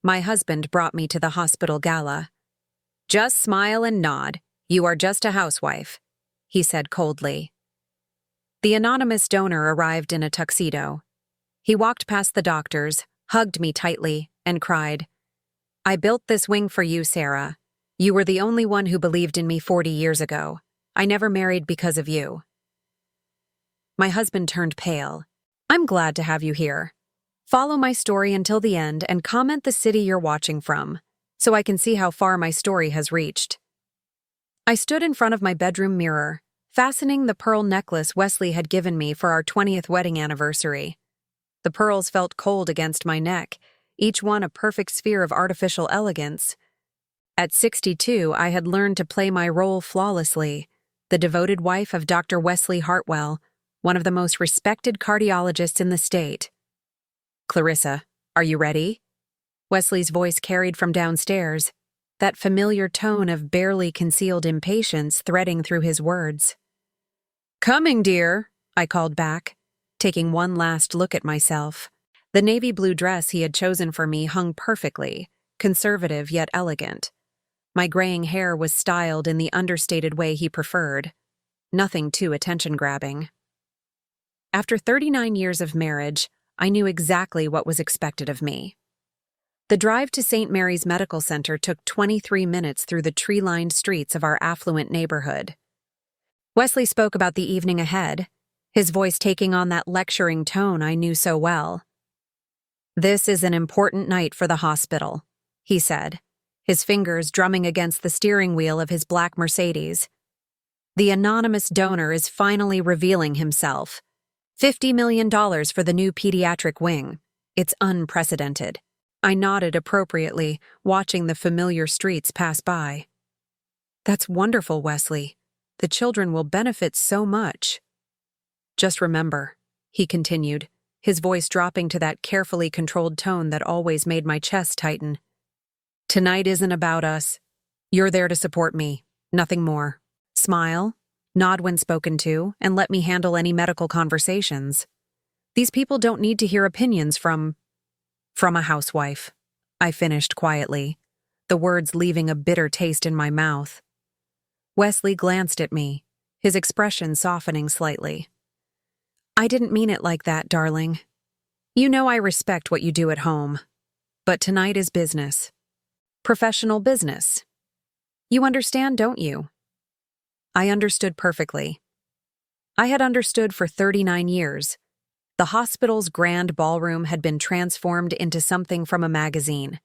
My husband brought me to the hospital gala. "Just smile and nod. You are just a housewife," he said coldly. The anonymous donor arrived in a tuxedo. He walked past the doctors, hugged me tightly, and cried, "I built this wing for you, Sarah. You were the only one who believed in me 40 years ago. I never married because of you." My husband turned pale. "I'm glad to have you here. Follow my story until the end and comment the city you're watching from, so I can see how far my story has reached." I stood in front of my bedroom mirror, fastening the pearl necklace Wesley had given me for our 20th wedding anniversary. The pearls felt cold against my neck, each one a perfect sphere of artificial elegance. At 62, I had learned to play my role flawlessly, the devoted wife of Dr. Wesley Hartwell, one of the most respected cardiologists in the state. "Clarissa, are you ready?" Wesley's voice carried from downstairs, that familiar tone of barely concealed impatience threading through his words. "Coming, dear," I called back, taking one last look at myself. The navy blue dress he had chosen for me hung perfectly, conservative yet elegant. My graying hair was styled in the understated way he preferred, nothing too attention-grabbing. After 39 years of marriage, I knew exactly what was expected of me. The drive to St. Mary's Medical Center took 23 minutes through the tree-lined streets of our affluent neighborhood. Wesley spoke about the evening ahead, his voice taking on that lecturing tone I knew so well. "This is an important night for the hospital," he said, his fingers drumming against the steering wheel of his black Mercedes. "The anonymous donor is finally revealing himself. $50 million for the new pediatric wing. It's unprecedented." I nodded appropriately, watching the familiar streets pass by. "That's wonderful, Wesley. The children will benefit so much." "Just remember," he continued, his voice dropping to that carefully controlled tone that always made my chest tighten. "Tonight isn't about us. You're there to support me, nothing more. Smile, nod when spoken to, and let me handle any medical conversations. These people don't need to hear opinions from a housewife," I finished quietly, the words leaving a bitter taste in my mouth. Wesley glanced at me, his expression softening slightly. "I didn't mean it like that, darling. You know I respect what you do at home. But tonight is business. Professional business. You understand, don't you?" I understood perfectly. I had understood for 39 years. The hospital's grand ballroom had been transformed into something from a magazine.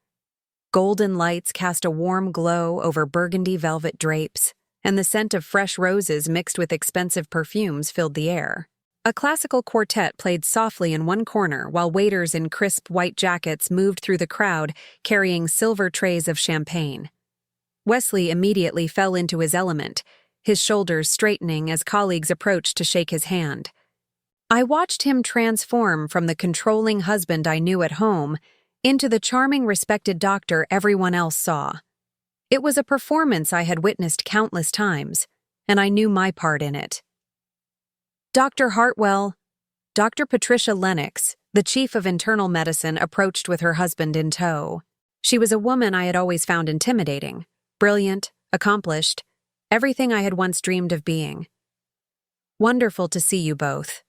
Golden lights cast a warm glow over burgundy velvet drapes, and the scent of fresh roses mixed with expensive perfumes filled the air. A classical quartet played softly in one corner while waiters in crisp white jackets moved through the crowd carrying silver trays of champagne. Wesley immediately fell into his element, his shoulders straightening as colleagues approached to shake his hand. I watched him transform from the controlling husband I knew at home into the charming, respected doctor everyone else saw. It was a performance I had witnessed countless times, and I knew my part in it. "Dr. Hartwell," Dr. Patricia Lennox, the chief of internal medicine, approached with her husband in tow. She was a woman I had always found intimidating, brilliant, accomplished, everything I had once dreamed of being. "Wonderful to see you both,"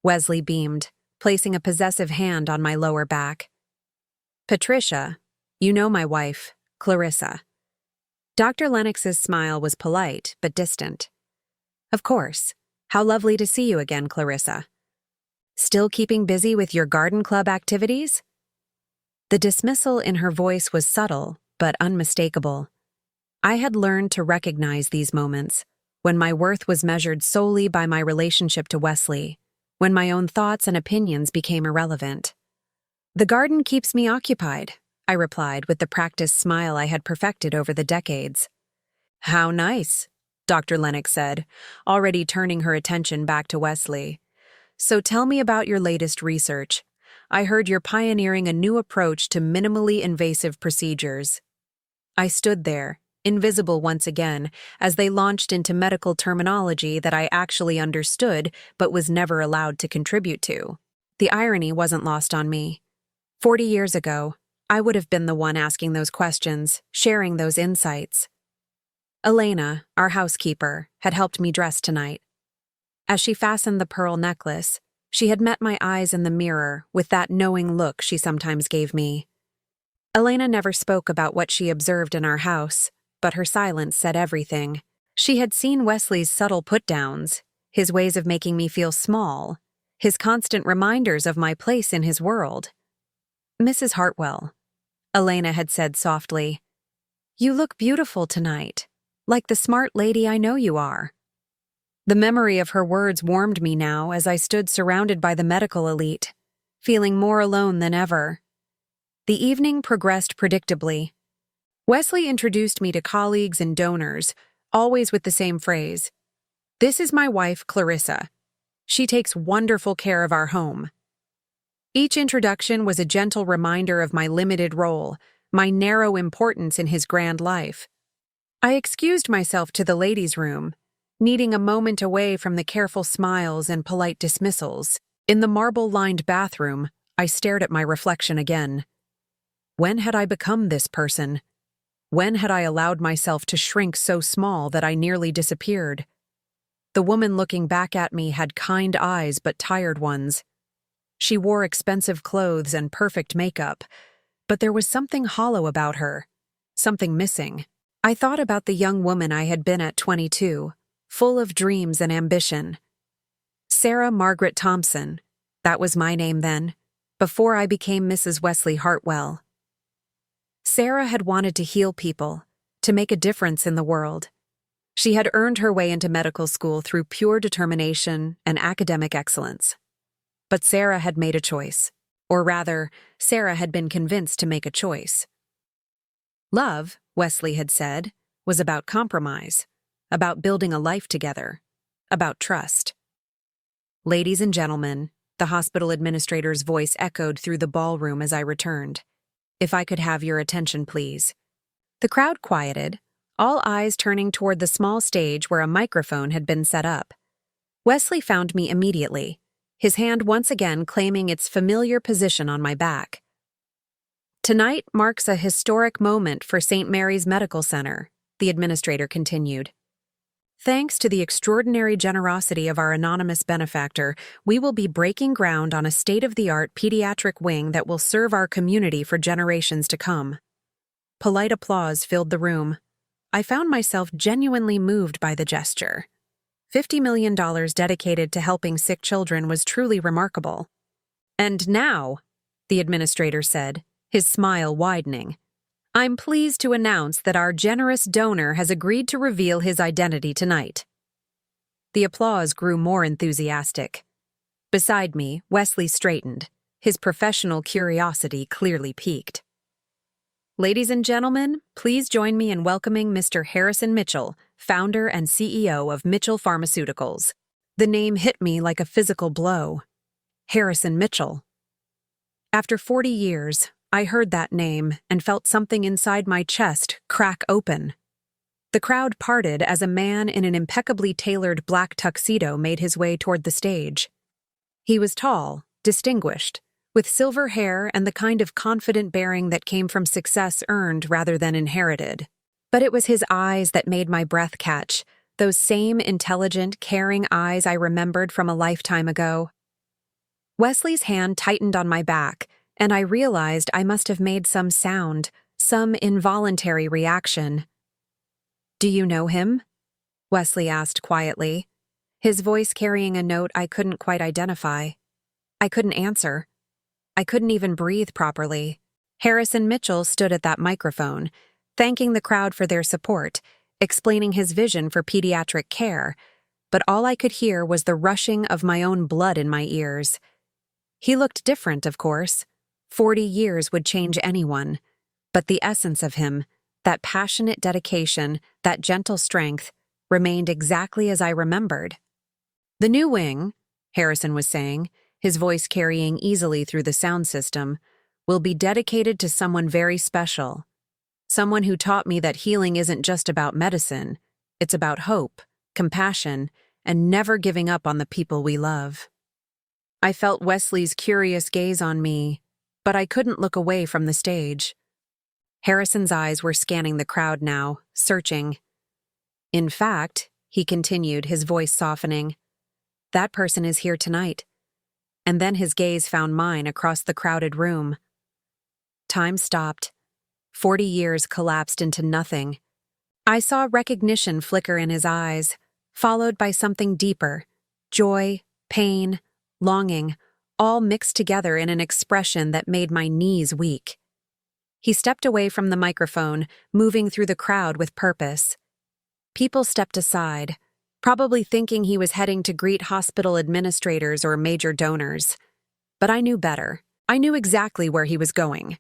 Wesley beamed, placing a possessive hand on my lower back. "Patricia, you know my wife, Clarissa." Dr. Lennox's smile was polite but distant. "Of course. How lovely to see you again, Clarissa. Still keeping busy with your garden club activities?" The dismissal in her voice was subtle but unmistakable. I had learned to recognize these moments, when my worth was measured solely by my relationship to Wesley, when my own thoughts and opinions became irrelevant. "The garden keeps me occupied," I replied with the practiced smile I had perfected over the decades. "How nice," Dr. Lennox said, already turning her attention back to Wesley. "So tell me about your latest research. I heard you're pioneering a new approach to minimally invasive procedures." I stood there, invisible once again, as they launched into medical terminology that I actually understood but was never allowed to contribute to. The irony wasn't lost on me. 40 years ago, I would have been the one asking those questions, sharing those insights. Elena, our housekeeper, had helped me dress tonight. As she fastened the pearl necklace, she had met my eyes in the mirror with that knowing look she sometimes gave me. Elena never spoke about what she observed in our house, but her silence said everything. She had seen Wesley's subtle put-downs, his ways of making me feel small, his constant reminders of my place in his world. "Mrs. Hartwell," Elena had said softly, "you look beautiful tonight, like the smart lady I know you are." The memory of her words warmed me now as I stood surrounded by the medical elite, feeling more alone than ever. The evening progressed predictably. Wesley introduced me to colleagues and donors, always with the same phrase, "This is my wife, Clarissa. She takes wonderful care of our home." Each introduction was a gentle reminder of my limited role, my narrow importance in his grand life. I excused myself to the ladies' room, needing a moment away from the careful smiles and polite dismissals. In the marble-lined bathroom, I stared at my reflection again. When had I become this person? When had I allowed myself to shrink so small that I nearly disappeared? The woman looking back at me had kind eyes but tired ones. She wore expensive clothes and perfect makeup, but there was something hollow about her, something missing. I thought about the young woman I had been at 22, full of dreams and ambition. Sarah Margaret Thompson, that was my name then, before I became Mrs. Wesley Hartwell. Sarah had wanted to heal people, to make a difference in the world. She had earned her way into medical school through pure determination and academic excellence. But Sarah had made a choice, or rather, Sarah had been convinced to make a choice. Love, Wesley had said, was about compromise, about building a life together, about trust. "Ladies and gentlemen," the hospital administrator's voice echoed through the ballroom as I returned. "If I could have your attention, please." The crowd quieted, all eyes turning toward the small stage where a microphone had been set up. Wesley found me immediately, his hand once again claiming its familiar position on my back. "Tonight marks a historic moment for St. Mary's Medical Center," the administrator continued. "Thanks to the extraordinary generosity of our anonymous benefactor, we will be breaking ground on a state-of-the-art pediatric wing that will serve our community for generations to come." Polite applause filled the room. I found myself genuinely moved by the gesture. $50 million dedicated to helping sick children was truly remarkable. "And now," the administrator said, his smile widening, "I'm pleased to announce that our generous donor has agreed to reveal his identity tonight." The applause grew more enthusiastic. Beside me, Wesley straightened, his professional curiosity clearly piqued. "Ladies and gentlemen, please join me in welcoming Mr. Harrison Mitchell, founder and CEO of Mitchell Pharmaceuticals." The name hit me like a physical blow. Harrison Mitchell. After 40 years, I heard that name and felt something inside my chest crack open. The crowd parted as a man in an impeccably tailored black tuxedo made his way toward the stage. He was tall, distinguished, with silver hair and the kind of confident bearing that came from success earned rather than inherited. But it was his eyes that made my breath catch, those same intelligent, caring eyes I remembered from a lifetime ago. Wesley's hand tightened on my back, and I realized I must have made some sound, some involuntary reaction. "Do you know him?" Wesley asked quietly, his voice carrying a note I couldn't quite identify. I couldn't answer. I couldn't even breathe properly. Harrison Mitchell stood at that microphone, thanking the crowd for their support, explaining his vision for pediatric care, but all I could hear was the rushing of my own blood in my ears. He looked different, of course. 40 years would change anyone, but the essence of him, that passionate dedication, that gentle strength, remained exactly as I remembered. "The new wing," Harrison was saying, his voice carrying easily through the sound system, "will be dedicated to someone very special. Someone who taught me that healing isn't just about medicine, it's about hope, compassion, and never giving up on the people we love." I felt Wesley's curious gaze on me, but I couldn't look away from the stage. Harrison's eyes were scanning the crowd now, searching. In fact, he continued, his voice softening, that person is here tonight. And then his gaze found mine across the crowded room. Time stopped. 40 years collapsed into nothing. I saw recognition flicker in his eyes, followed by something deeper, joy, pain, longing, all mixed together in an expression that made my knees weak. He stepped away from the microphone, moving through the crowd with purpose. People stepped aside, probably thinking he was heading to greet hospital administrators or major donors. But I knew better. I knew exactly where he was going.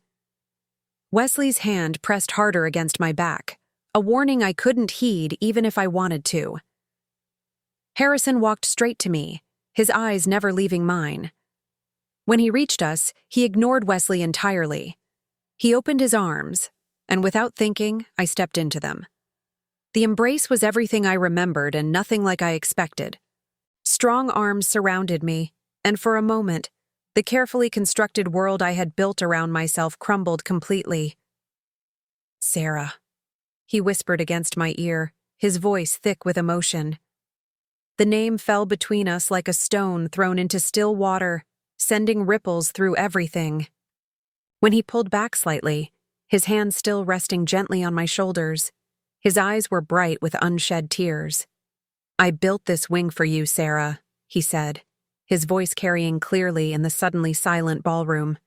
Wesley's hand pressed harder against my back, a warning I couldn't heed even if I wanted to. Harrison walked straight to me, his eyes never leaving mine. When he reached us, he ignored Wesley entirely. He opened his arms, and without thinking, I stepped into them. The embrace was everything I remembered and nothing like I expected. Strong arms surrounded me, and for a moment, the carefully constructed world I had built around myself crumbled completely. "Sarah," he whispered against my ear, his voice thick with emotion. The name fell between us like a stone thrown into still water, sending ripples through everything. When he pulled back slightly, his hand still resting gently on my shoulders, his eyes were bright with unshed tears. "I built this wing for you, Sarah," he said, his voice carrying clearly in the suddenly silent ballroom.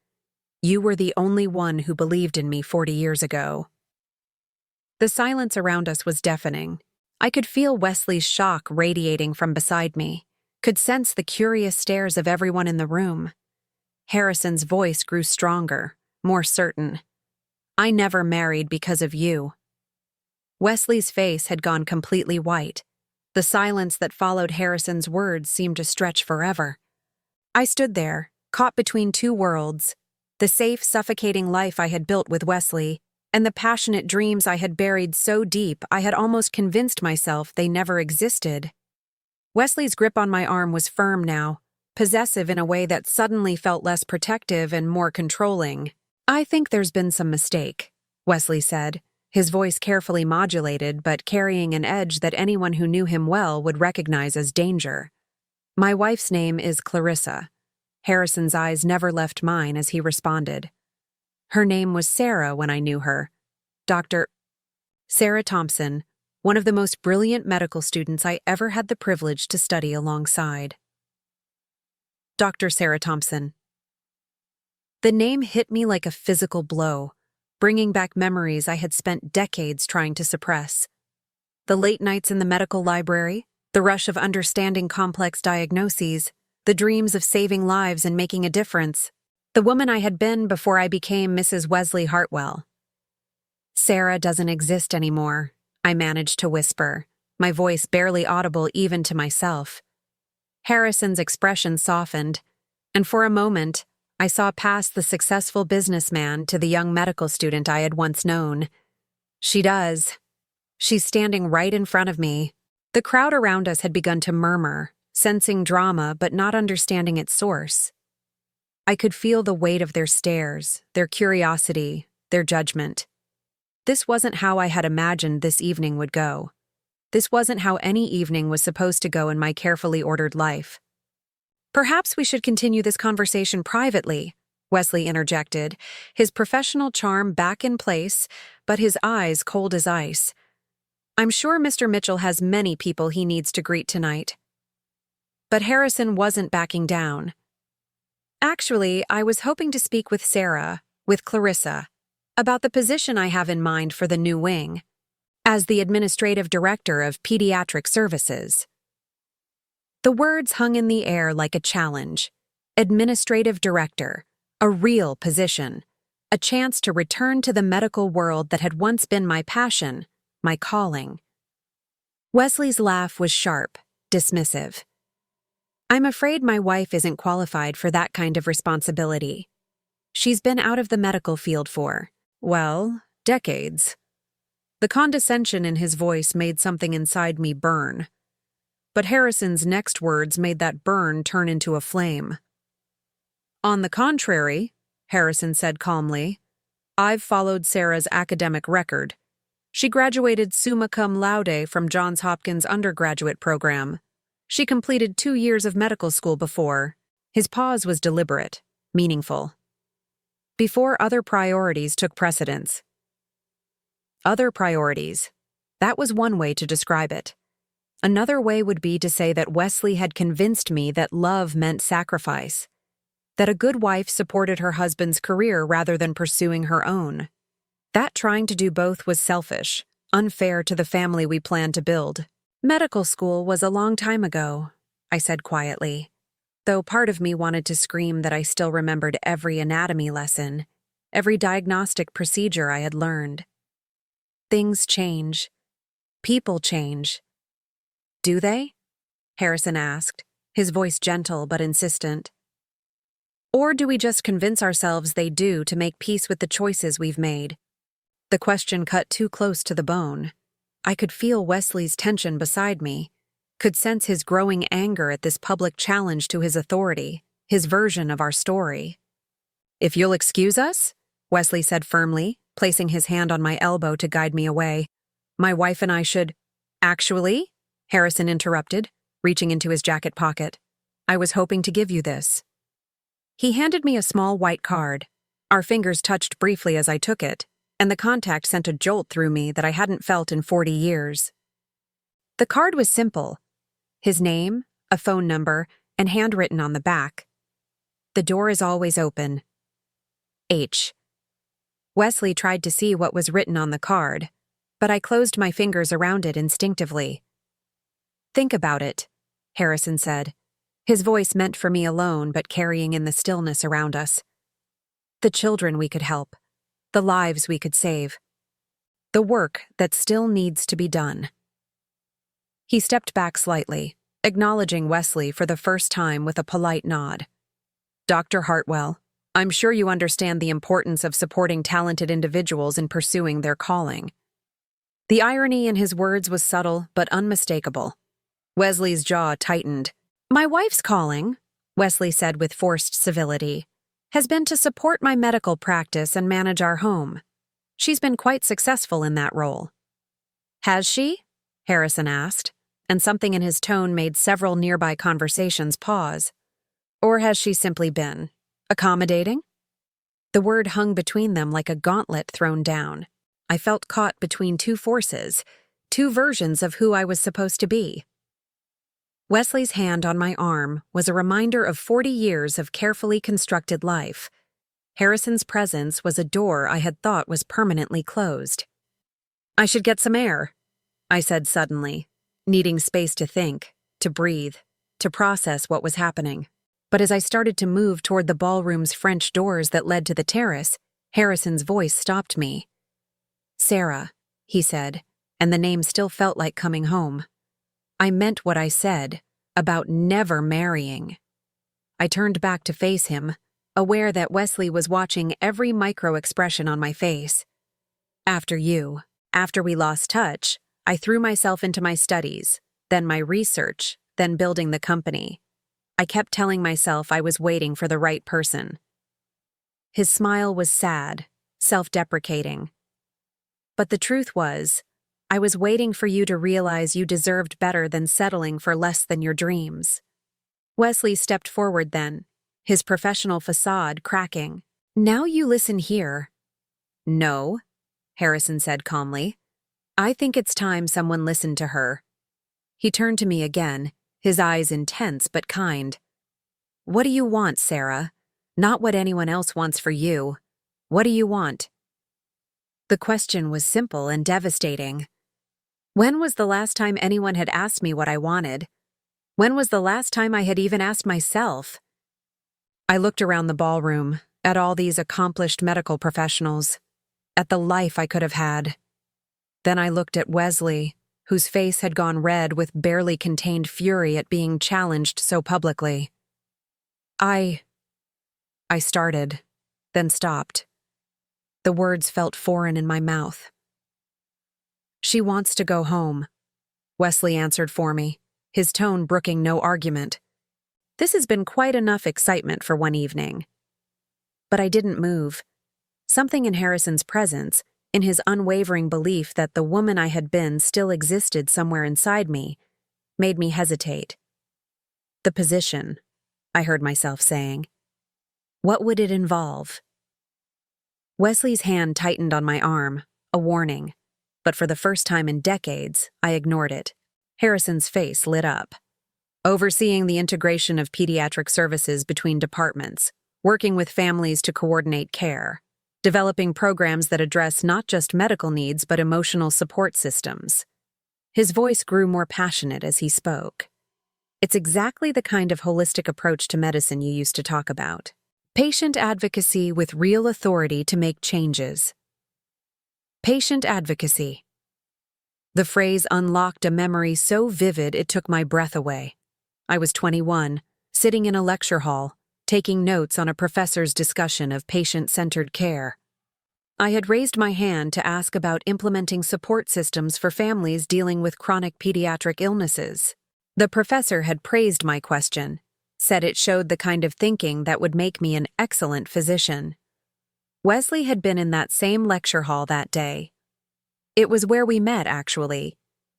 "You were the only one who believed in me 40 years ago." The silence around us was deafening. I could feel Wesley's shock radiating from beside me, could sense the curious stares of everyone in the room. Harrison's voice grew stronger, more certain. "I never married because of you." Wesley's face had gone completely white. The silence that followed Harrison's words seemed to stretch forever. I stood there, caught between two worlds, the safe, suffocating life I had built with Wesley, and the passionate dreams I had buried so deep I had almost convinced myself they never existed. Wesley's grip on my arm was firm now, possessive in a way that suddenly felt less protective and more controlling. "I think there's been some mistake," Wesley said, his voice carefully modulated but carrying an edge that anyone who knew him well would recognize as danger. "My wife's name is Clarissa." Harrison's eyes never left mine as he responded. "Her name was Sarah when I knew her. Dr. Sarah Thompson, one of the most brilliant medical students I ever had the privilege to study alongside." Dr. Sarah Thompson. The name hit me like a physical blow, bringing back memories I had spent decades trying to suppress. The late nights in the medical library, the rush of understanding complex diagnoses, the dreams of saving lives and making a difference. The woman I had been before I became Mrs. Wesley Hartwell. "Sarah doesn't exist anymore," I managed to whisper, my voice barely audible even to myself. Harrison's expression softened, and for a moment, I saw past the successful businessman to the young medical student I had once known. "She does. She's standing right in front of me." The crowd around us had begun to murmur, sensing drama but not understanding its source. I could feel the weight of their stares, their curiosity, their judgment. This wasn't how I had imagined this evening would go. This wasn't how any evening was supposed to go in my carefully ordered life. "Perhaps we should continue this conversation privately," Wesley interjected, his professional charm back in place, but his eyes cold as ice. "I'm sure Mr. Mitchell has many people he needs to greet tonight." But Harrison wasn't backing down. "Actually, I was hoping to speak with Sarah, with Clarissa, about the position I have in mind for the new wing, as the administrative director of pediatric services." The words hung in the air like a challenge. Administrative director, a real position, a chance to return to the medical world that had once been my passion, my calling. Wesley's laugh was sharp, dismissive. "I'm afraid my wife isn't qualified for that kind of responsibility. She's been out of the medical field for, well, decades." The condescension in his voice made something inside me burn. But Harrison's next words made that burn turn into a flame. "On the contrary," Harrison said calmly. "I've followed Sarah's academic record. She graduated summa cum laude from Johns Hopkins undergraduate program. She completed 2 years of medical school before." His pause was deliberate, meaningful. Before other priorities took precedence. Other priorities. That was one way to describe it. Another way would be to say that Wesley had convinced me that love meant sacrifice, that a good wife supported her husband's career rather than pursuing her own. That trying to do both was selfish, unfair to the family we planned to build. "Medical school was a long time ago," I said quietly, though part of me wanted to scream that I still remembered every anatomy lesson, every diagnostic procedure I had learned. Things change. People change. "Do they?" Harrison asked, his voice gentle but insistent. "Or do we just convince ourselves they do to make peace with the choices we've made?" The question cut too close to the bone. I could feel Wesley's tension beside me, could sense his growing anger at this public challenge to his authority, his version of our story. "If you'll excuse us," Wesley said firmly, placing his hand on my elbow to guide me away. "My wife and I should—" "Actually," Harrison interrupted, reaching into his jacket pocket, "I was hoping to give you this." He handed me a small white card. Our fingers touched briefly as I took it, and the contact sent a jolt through me that I hadn't felt in 40 years. The card was simple. His name, a phone number, and handwritten on the back. "The door is always open. H." Wesley tried to see what was written on the card, but I closed my fingers around it instinctively. "Think about it," Harrison said, his voice meant for me alone but carrying in the stillness around us. "The children we could help. The lives we could save. The work that still needs to be done." He stepped back slightly, acknowledging Wesley for the first time with a polite nod. "Dr. Hartwell, I'm sure you understand the importance of supporting talented individuals in pursuing their calling." The irony in his words was subtle but unmistakable. Wesley's jaw tightened. "My wife's calling," Wesley said with forced civility, "has been to support my medical practice and manage our home. She's been quite successful in that role." "Has she?" Harrison asked, and something in his tone made several nearby conversations pause. "Or has she simply been accommodating?" The word hung between them like a gauntlet thrown down. I felt caught between two forces, two versions of who I was supposed to be. Wesley's hand on my arm was a reminder of 40 years of carefully constructed life. Harrison's presence was a door I had thought was permanently closed. "I should get some air," I said suddenly, needing space to think, to breathe, to process what was happening. But as I started to move toward the ballroom's French doors that led to the terrace, Harrison's voice stopped me. "Sarah," he said, and the name still felt like coming home. I meant what I said, about never marrying. I turned back to face him, aware that Wesley was watching every micro-expression on my face. After we lost touch, I threw myself into my studies, then my research, then building the company. I kept telling myself I was waiting for the right person. His smile was sad, self-deprecating. But the truth was, I was waiting for you to realize you deserved better than settling for less than your dreams. Wesley stepped forward then, his professional facade cracking. "Now you listen here." "No," Harrison said calmly. "I think it's time someone listened to her." He turned to me again, his eyes intense but kind. "What do you want, Sarah? Not what anyone else wants for you. What do you want?" The question was simple and devastating. When was the last time anyone had asked me what I wanted? When was the last time I had even asked myself? I looked around the ballroom, at all these accomplished medical professionals, at the life I could have had. Then I looked at Wesley, whose face had gone red with barely contained fury at being challenged so publicly. I started, then stopped. The words felt foreign in my mouth. "She wants to go home," Wesley answered for me, his tone brooking no argument. "This has been quite enough excitement for one evening." but I didn't move. Something in Harrison's presence, in his unwavering belief that the woman I had been still existed somewhere inside me, made me hesitate. The position, I heard myself saying. What would it involve? Wesley's hand tightened on my arm, a warning, but for the first time in decades, I ignored it. Harrison's face lit up. Overseeing the integration of pediatric services between departments, working with families to coordinate care, developing programs that address not just medical needs but emotional support systems. His voice grew more passionate as he spoke. It's exactly the kind of holistic approach to medicine you used to talk about. Patient advocacy with real authority to make changes. Patient advocacy. The phrase unlocked a memory so vivid it took my breath away. I was 21, sitting in a lecture hall, taking notes on a professor's discussion of patient-centered care. I had raised my hand to ask about implementing support systems for families dealing with chronic pediatric illnesses. The professor had praised my question, said it showed the kind of thinking that would make me an excellent physician. Wesley had been in that same lecture hall that day. It was where we met, actually.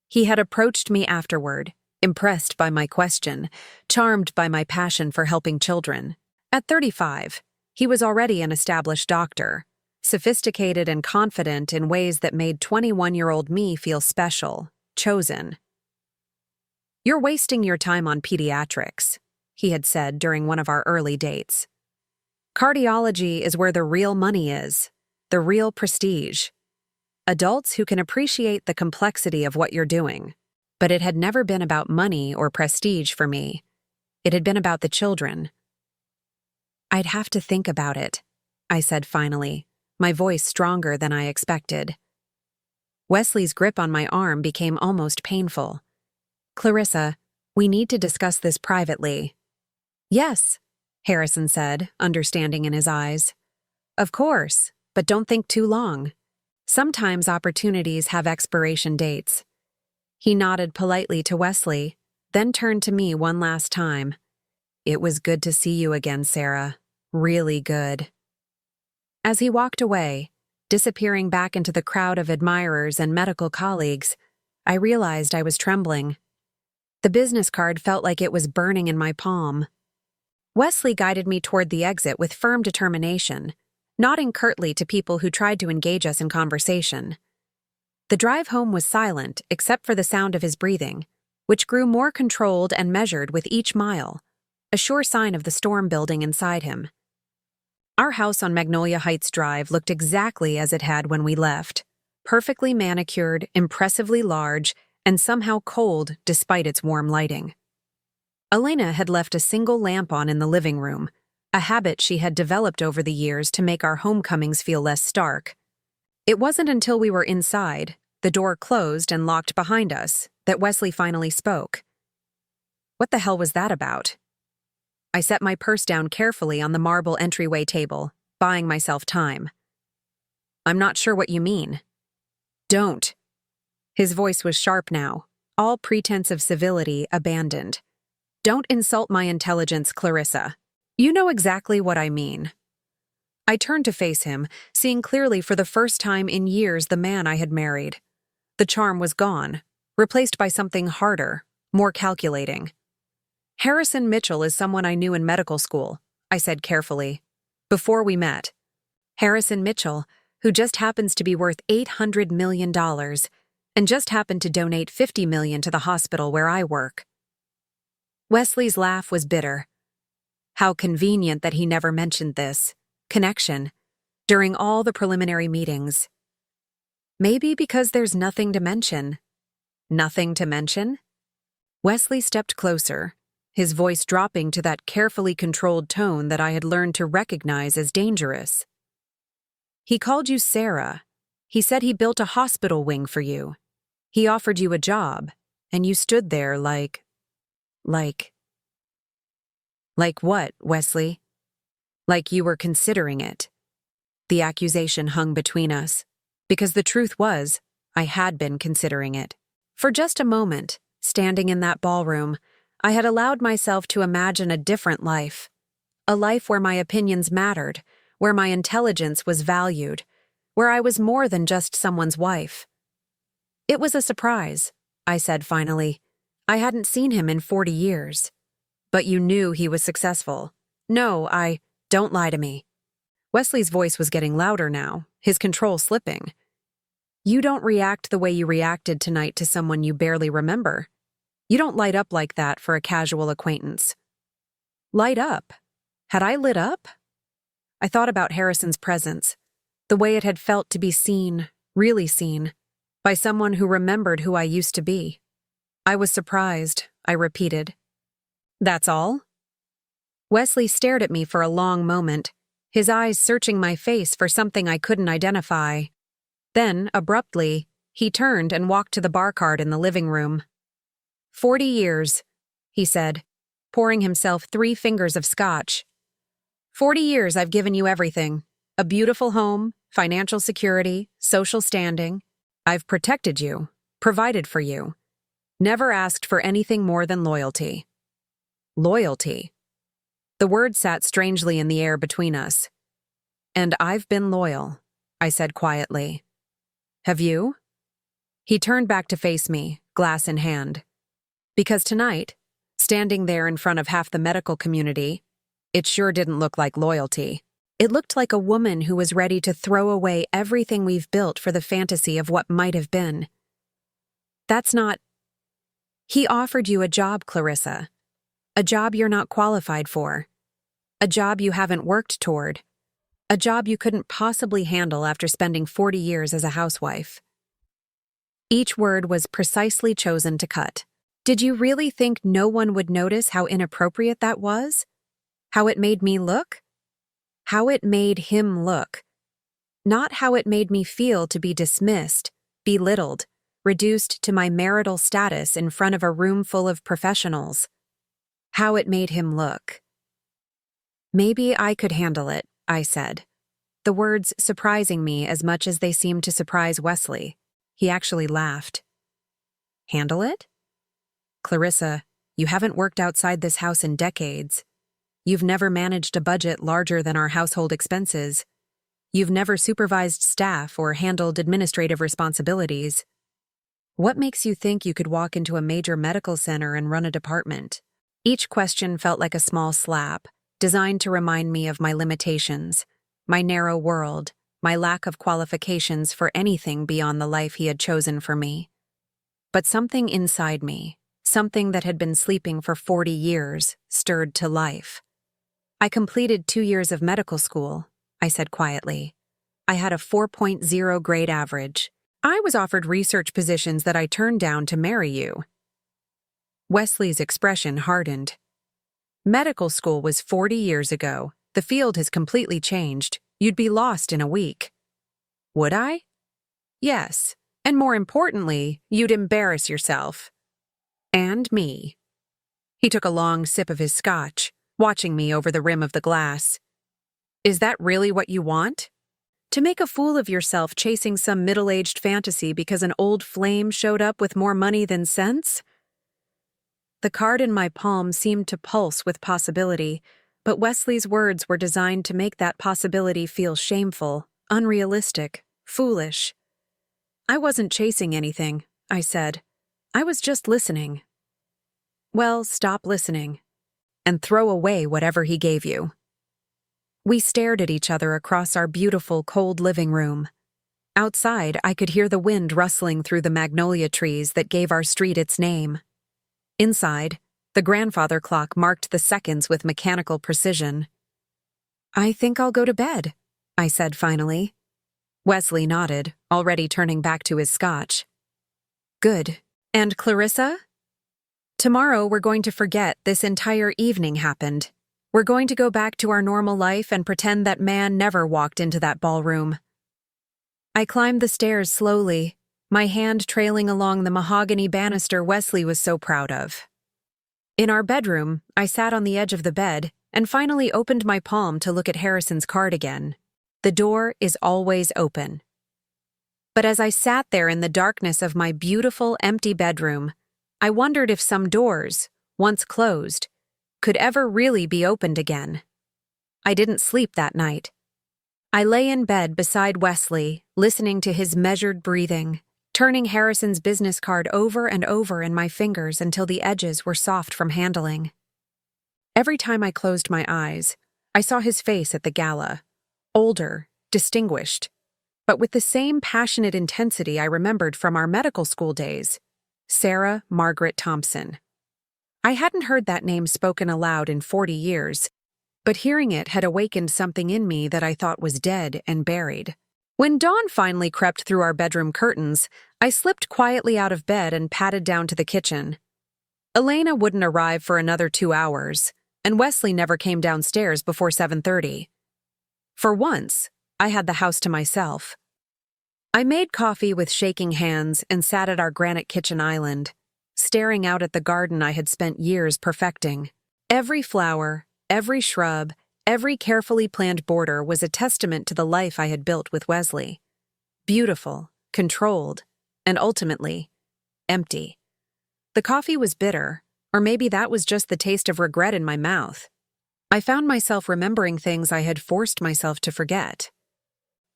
He had approached me afterward, impressed by my question, charmed by my passion for helping children. At 35, he was already an established doctor, sophisticated and confident in ways that made 21-year-old me feel special, chosen. "You're wasting your time on pediatrics," he had said during one of our early dates. "Cardiology is where the real money is, the real prestige. Adults who can appreciate the complexity of what you're doing." But it had never been about money or prestige for me. It had been about the children. "I'd have to think about it," I said finally, my voice stronger than I expected. Wesley's grip on my arm became almost painful. "Clarissa, we need to discuss this privately." "Yes," Harrison said, understanding in his eyes. "Of course, but don't think too long. Sometimes opportunities have expiration dates." He nodded politely to Wesley, then turned to me one last time. "It was good to see you again, Sarah. Really good." As he walked away, disappearing back into the crowd of admirers and medical colleagues, I realized I was trembling. The business card felt like it was burning in my palm. Wesley guided me toward the exit with firm determination, nodding curtly to people who tried to engage us in conversation. The drive home was silent except for the sound of his breathing, which grew more controlled and measured with each mile, a sure sign of the storm building inside him. Our house on Magnolia Heights Drive looked exactly as it had when we left, perfectly manicured, impressively large, and somehow cold despite its warm lighting. Elena had left a single lamp on in the living room, a habit she had developed over the years to make our homecomings feel less stark. It wasn't until we were inside, the door closed and locked behind us, that Wesley finally spoke. "What the hell was that about?" I set my purse down carefully on the marble entryway table, buying myself time. "I'm not sure what you mean." "Don't." His voice was sharp now, all pretense of civility abandoned. "Don't insult my intelligence, Clarissa. You know exactly what I mean." I turned to face him, seeing clearly for the first time in years the man I had married. The charm was gone, replaced by something harder, more calculating. "Harrison Mitchell is someone I knew in medical school," I said carefully, "before we met. Harrison Mitchell, who just happens to be worth $800 million and just happened to donate $50 million to the hospital where I work." Wesley's laugh was bitter. How convenient that he never mentioned this connection during all the preliminary meetings. Maybe because there's nothing to mention. Nothing to mention? Wesley stepped closer, his voice dropping to that carefully controlled tone that I had learned to recognize as dangerous. "He called you Sarah. He said he built a hospital wing for you. He offered you a job, and you stood there like what, Wesley? Like you were considering it." The accusation hung between us, because the truth was, I had been considering it. For just a moment, standing in that ballroom, I had allowed myself to imagine a different life. A life where my opinions mattered, where my intelligence was valued, where I was more than just someone's wife. It was a surprise, I said finally. I hadn't seen him in 40 years. But you knew he was successful. No, don't lie to me. Wesley's voice was getting louder now, his control slipping. You don't react the way you reacted tonight to someone you barely remember. You don't light up like that for a casual acquaintance. Light up? Had I lit up? I thought about Harrison's presence, the way it had felt to be seen, really seen, by someone who remembered who I used to be. I was surprised, I repeated. That's all? Wesley stared at me for a long moment, his eyes searching my face for something I couldn't identify. Then, abruptly, he turned and walked to the bar cart in the living room. 40 years, he said, pouring himself 3 fingers of scotch. 40 years I've given you everything. A beautiful home, financial security, social standing. I've protected you, provided for you. Never asked for anything more than loyalty. Loyalty. The word sat strangely in the air between us. And I've been loyal, I said quietly. Have you? He turned back to face me, glass in hand. Because tonight, standing there in front of half the medical community, it sure didn't look like loyalty. It looked like a woman who was ready to throw away everything we've built for the fantasy of what might have been. That's not... He offered you a job, Clarissa. A job you're not qualified for. A job you haven't worked toward. A job you couldn't possibly handle after spending 40 years as a housewife. Each word was precisely chosen to cut. Did you really think no one would notice how inappropriate that was? How it made me look? How it made him look. Not how it made me feel to be dismissed, belittled, reduced to my marital status in front of a room full of professionals. How it made him look. Maybe I could handle it, I said. The words surprising me as much as they seemed to surprise Wesley. He actually laughed. Handle it? Clarissa, you haven't worked outside this house in decades. You've never managed a budget larger than our household expenses. You've never supervised staff or handled administrative responsibilities. What makes you think you could walk into a major medical center and run a department? Each question felt like a small slap, designed to remind me of my limitations, my narrow world, my lack of qualifications for anything beyond the life he had chosen for me. But something inside me, something that had been sleeping for 40 years, stirred to life. I completed 2 years of medical school, I said quietly. I had a 4.0 grade average. I was offered research positions that I turned down to marry you. Wesley's expression hardened. Medical school was 40 years ago. The field has completely changed. You'd be lost in a week. Would I? Yes. And more importantly, you'd embarrass yourself. And me. He took a long sip of his scotch, watching me over the rim of the glass. Is that really what you want? To make a fool of yourself chasing some middle-aged fantasy because an old flame showed up with more money than sense? The card in my palm seemed to pulse with possibility, but Wesley's words were designed to make that possibility feel shameful, unrealistic, foolish. I wasn't chasing anything, I said. I was just listening. Well, stop listening, and throw away whatever he gave you. We stared at each other across our beautiful, cold living room. Outside, I could hear the wind rustling through the magnolia trees that gave our street its name. Inside, the grandfather clock marked the seconds with mechanical precision. I think I'll go to bed, I said finally. Wesley nodded, already turning back to his scotch. Good. And Clarissa? Tomorrow we're going to forget this entire evening happened. We're going to go back to our normal life and pretend that man never walked into that ballroom. I climbed the stairs slowly, my hand trailing along the mahogany banister Wesley was so proud of. In our bedroom, I sat on the edge of the bed and finally opened my palm to look at Harrison's card again. The door is always open. But as I sat there in the darkness of my beautiful, empty bedroom, I wondered if some doors, once closed, could ever really be opened again. I didn't sleep that night. I lay in bed beside Wesley, listening to his measured breathing, turning Harrison's business card over and over in my fingers until the edges were soft from handling. Every time I closed my eyes, I saw his face at the gala, older, distinguished, but with the same passionate intensity I remembered from our medical school days. Sarah Margaret Thompson. I hadn't heard that name spoken aloud in 40 years, but hearing it had awakened something in me that I thought was dead and buried. When dawn finally crept through our bedroom curtains, I slipped quietly out of bed and padded down to the kitchen. Elena wouldn't arrive for another 2 hours, and Wesley never came downstairs before 7:30. For once, I had the house to myself. I made coffee with shaking hands and sat at our granite kitchen island, staring out at the garden I had spent years perfecting. Every flower, every shrub, every carefully planned border was a testament to the life I had built with Wesley. Beautiful, controlled, and ultimately, empty. The coffee was bitter, or maybe that was just the taste of regret in my mouth. I found myself remembering things I had forced myself to forget.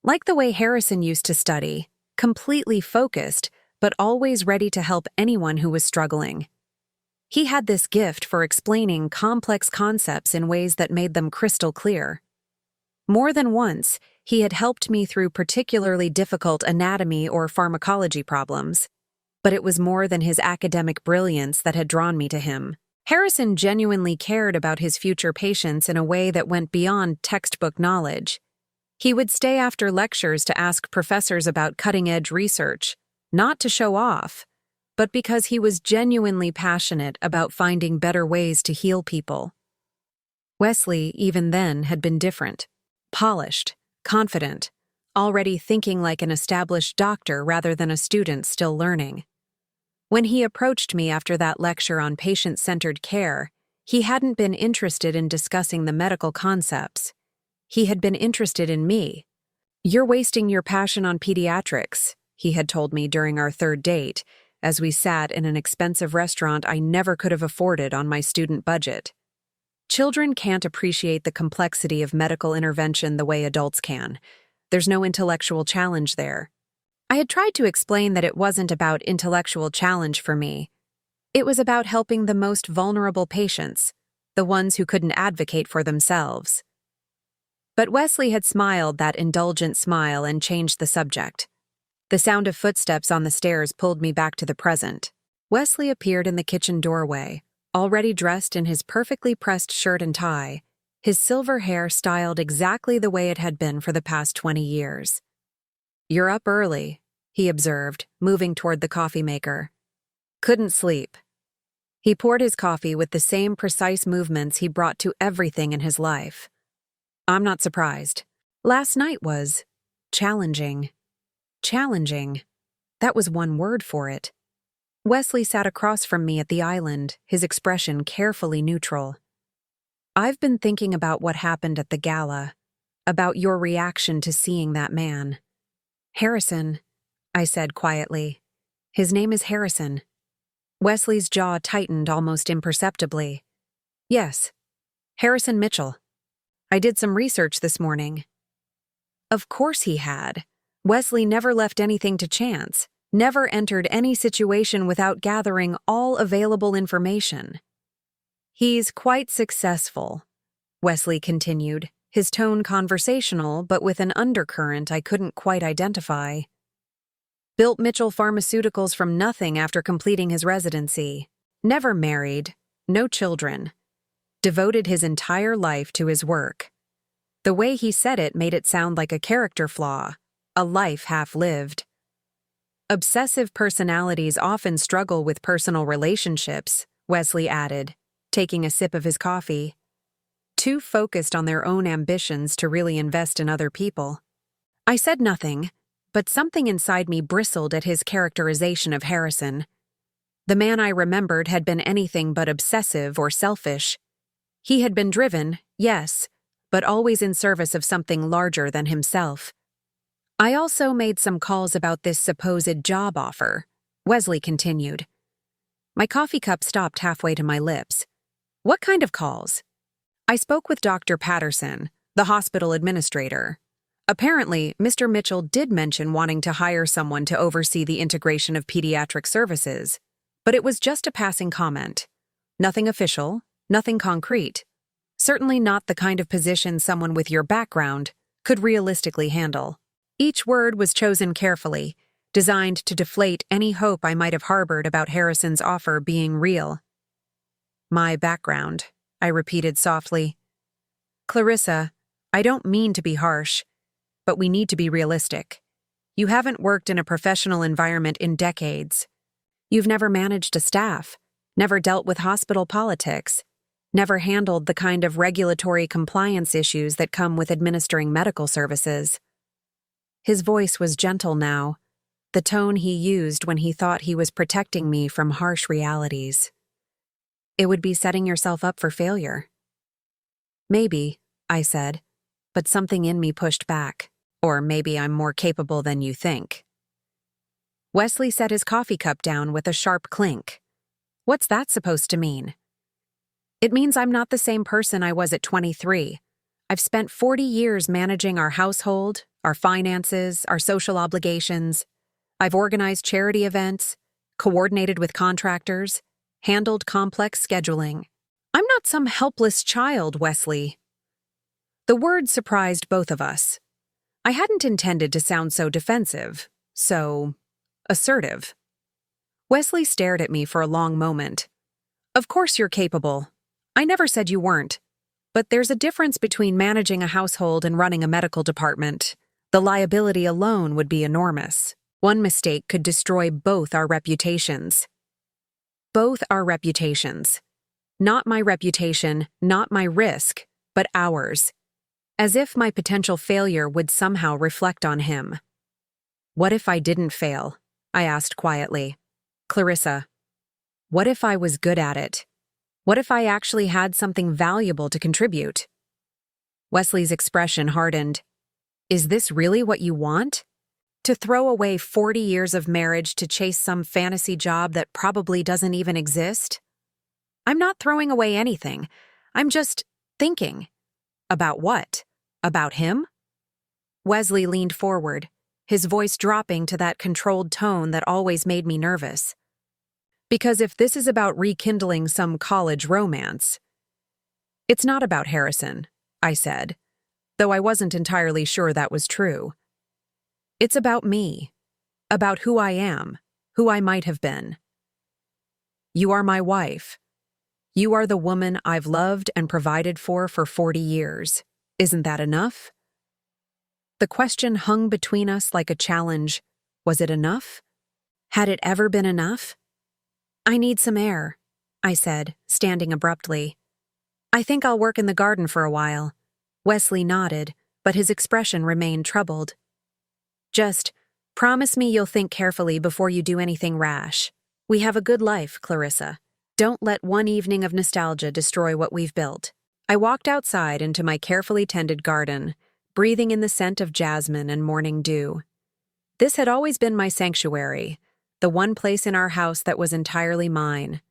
Like the way Harrison used to study, completely focused, but always ready to help anyone who was struggling. He had this gift for explaining complex concepts in ways that made them crystal clear. More than once, he had helped me through particularly difficult anatomy or pharmacology problems, but it was more than his academic brilliance that had drawn me to him. Harrison genuinely cared about his future patients in a way that went beyond textbook knowledge. He would stay after lectures to ask professors about cutting-edge research, not to show off, but because he was genuinely passionate about finding better ways to heal people. Wesley, even then, had been different. Polished, confident, already thinking like an established doctor rather than a student still learning. When he approached me after that lecture on patient-centered care, he hadn't been interested in discussing the medical concepts. He had been interested in me. "You're wasting your passion on pediatrics," he had told me during our third date, as we sat in an expensive restaurant I never could have afforded on my student budget. Children can't appreciate the complexity of medical intervention the way adults can. There's no intellectual challenge there. I had tried to explain that it wasn't about intellectual challenge for me. It was about helping the most vulnerable patients, the ones who couldn't advocate for themselves. But Wesley had smiled that indulgent smile and changed the subject. The sound of footsteps on the stairs pulled me back to the present. Wesley appeared in the kitchen doorway, already dressed in his perfectly pressed shirt and tie, his silver hair styled exactly the way it had been for the past 20 years. "You're up early," he observed, moving toward the coffee maker. "Couldn't sleep." He poured his coffee with the same precise movements he brought to everything in his life. "I'm not surprised. Last night was challenging." Challenging. That was one word for it. Wesley sat across from me at the island, his expression carefully neutral. "I've been thinking about what happened at the gala, about your reaction to seeing that man." "Harrison," I said quietly. "His name is Harrison." Wesley's jaw tightened almost imperceptibly. "Yes, Harrison Mitchell. I did some research this morning." Of course he had. Wesley never left anything to chance, never entered any situation without gathering all available information. "He's quite successful," Wesley continued, his tone conversational but with an undercurrent I couldn't quite identify. "Built Mitchell Pharmaceuticals from nothing after completing his residency. Never married, no children. Devoted his entire life to his work." The way he said it made it sound like a character flaw, a life half-lived. "Obsessive personalities often struggle with personal relationships," Wesley added, taking a sip of his coffee. "Too focused on their own ambitions to really invest in other people." I said nothing, but something inside me bristled at his characterization of Harrison. The man I remembered had been anything but obsessive or selfish. He had been driven, yes, but always in service of something larger than himself. "I also made some calls about this supposed job offer," Wesley continued. My coffee cup stopped halfway to my lips. "What kind of calls?" "I spoke with Dr. Patterson, the hospital administrator. Apparently, Mr. Mitchell did mention wanting to hire someone to oversee the integration of pediatric services, but it was just a passing comment. Nothing official, nothing concrete. Certainly not the kind of position someone with your background could realistically handle. Each word was chosen carefully, designed to deflate any hope I might have harbored about Harrison's offer being real. My background, I repeated softly. Clarissa, I don't mean to be harsh, but we need to be realistic. You haven't worked in a professional environment in decades. You've never managed a staff, never dealt with hospital politics, never handled the kind of regulatory compliance issues that come with administering medical services. His voice was gentle now, the tone he used when he thought he was protecting me from harsh realities. It would be setting yourself up for failure. Maybe, I said, but something in me pushed back. Or maybe I'm more capable than you think. Wesley set his coffee cup down with a sharp clink. What's that supposed to mean? It means I'm not the same person I was at 23. I've spent 40 years managing our household, our finances, our social obligations. I've organized charity events, coordinated with contractors, handled complex scheduling. I'm not some helpless child, Wesley. The word surprised both of us. I hadn't intended to sound so defensive, so assertive. Wesley stared at me for a long moment. Of course you're capable. I never said you weren't. But there's a difference between managing a household and running a medical department. The liability alone would be enormous. One mistake could destroy both our reputations. Both our reputations. Not my reputation, not my risk, but ours. As if my potential failure would somehow reflect on him. What if I didn't fail? I asked quietly. Clarissa, what if I was good at it? What if I actually had something valuable to contribute? Wesley's expression hardened. Is this really what you want? To throw away 40 years of marriage to chase some fantasy job that probably doesn't even exist? I'm not throwing away anything. I'm just thinking. About what? About him? Wesley leaned forward, his voice dropping to that controlled tone that always made me nervous. Because if this is about rekindling some college romance, it's not about Harrison, I said, though I wasn't entirely sure that was true. It's about me, about who I am, who I might have been. You are my wife. You are the woman I've loved and provided for 40 years. Isn't that enough? The question hung between us like a challenge. Was it enough? Had it ever been enough? I need some air, I said, standing abruptly. I think I'll work in the garden for a while. Wesley nodded, but his expression remained troubled. Just promise me you'll think carefully before you do anything rash. We have a good life, Clarissa. Don't let one evening of nostalgia destroy what we've built. I walked outside into my carefully tended garden, breathing in the scent of jasmine and morning dew. This had always been my sanctuary, the one place in our house that was entirely mine.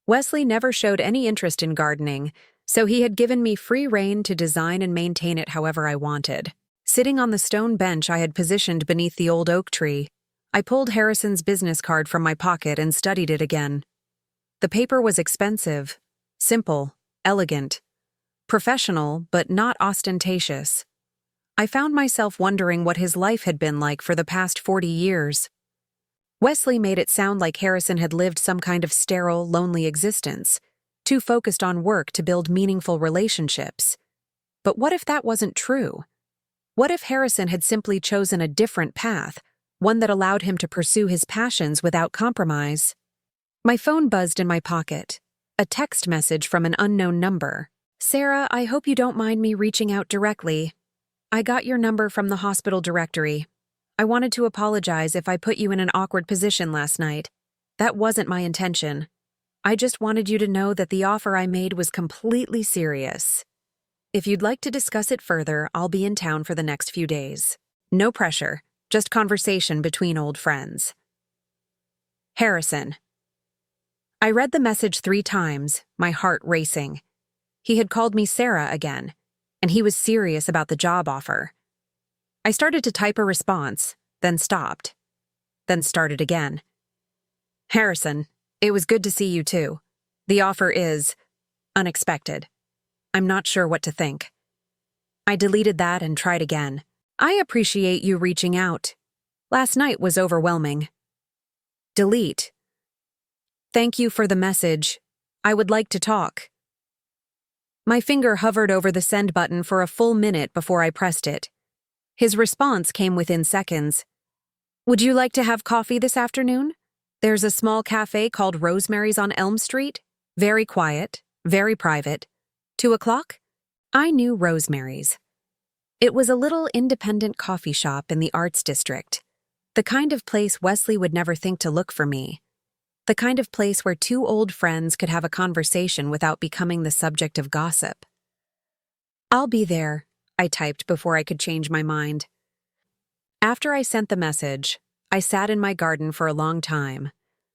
Wesley never showed any interest in gardening, so he had given me free rein to design and maintain it however I wanted. Sitting on the stone bench I had positioned beneath the old oak tree, I pulled Harrison's business card from my pocket and studied it again. The paper was expensive, simple, elegant, professional, but not ostentatious. I found myself wondering what his life had been like for the past 40 years. Wesley made it sound like Harrison had lived some kind of sterile, lonely existence, too focused on work to build meaningful relationships. But what if that wasn't true? What if Harrison had simply chosen a different path, one that allowed him to pursue his passions without compromise? My phone buzzed in my pocket, a text message from an unknown number. Sarah, I hope you don't mind me reaching out directly. I got your number from the hospital directory. I wanted to apologize if I put you in an awkward position last night. That wasn't my intention. I just wanted you to know that the offer I made was completely serious. If you'd like to discuss it further, I'll be in town for the next few days. No pressure, just conversation between old friends. Harrison. I read the message 3 times, my heart racing. He had called me Sarah again, and he was serious about the job offer. I started to type a response, then stopped, then started again. Harrison, it was good to see you too. The offer is unexpected. I'm not sure what to think. I deleted that and tried again. I appreciate you reaching out. Last night was overwhelming. Delete. Thank you for the message. I would like to talk. My finger hovered over the send button for a full minute before I pressed it. His response came within seconds. Would you like to have coffee this afternoon? There's a small cafe called Rosemary's on Elm Street. Very quiet, very private. 2 o'clock? I knew Rosemary's. It was a little independent coffee shop in the Arts District. The kind of place Wesley would never think to look for me. The kind of place where two old friends could have a conversation without becoming the subject of gossip. I'll be there, I typed before I could change my mind. After I sent the message, I sat in my garden for a long time,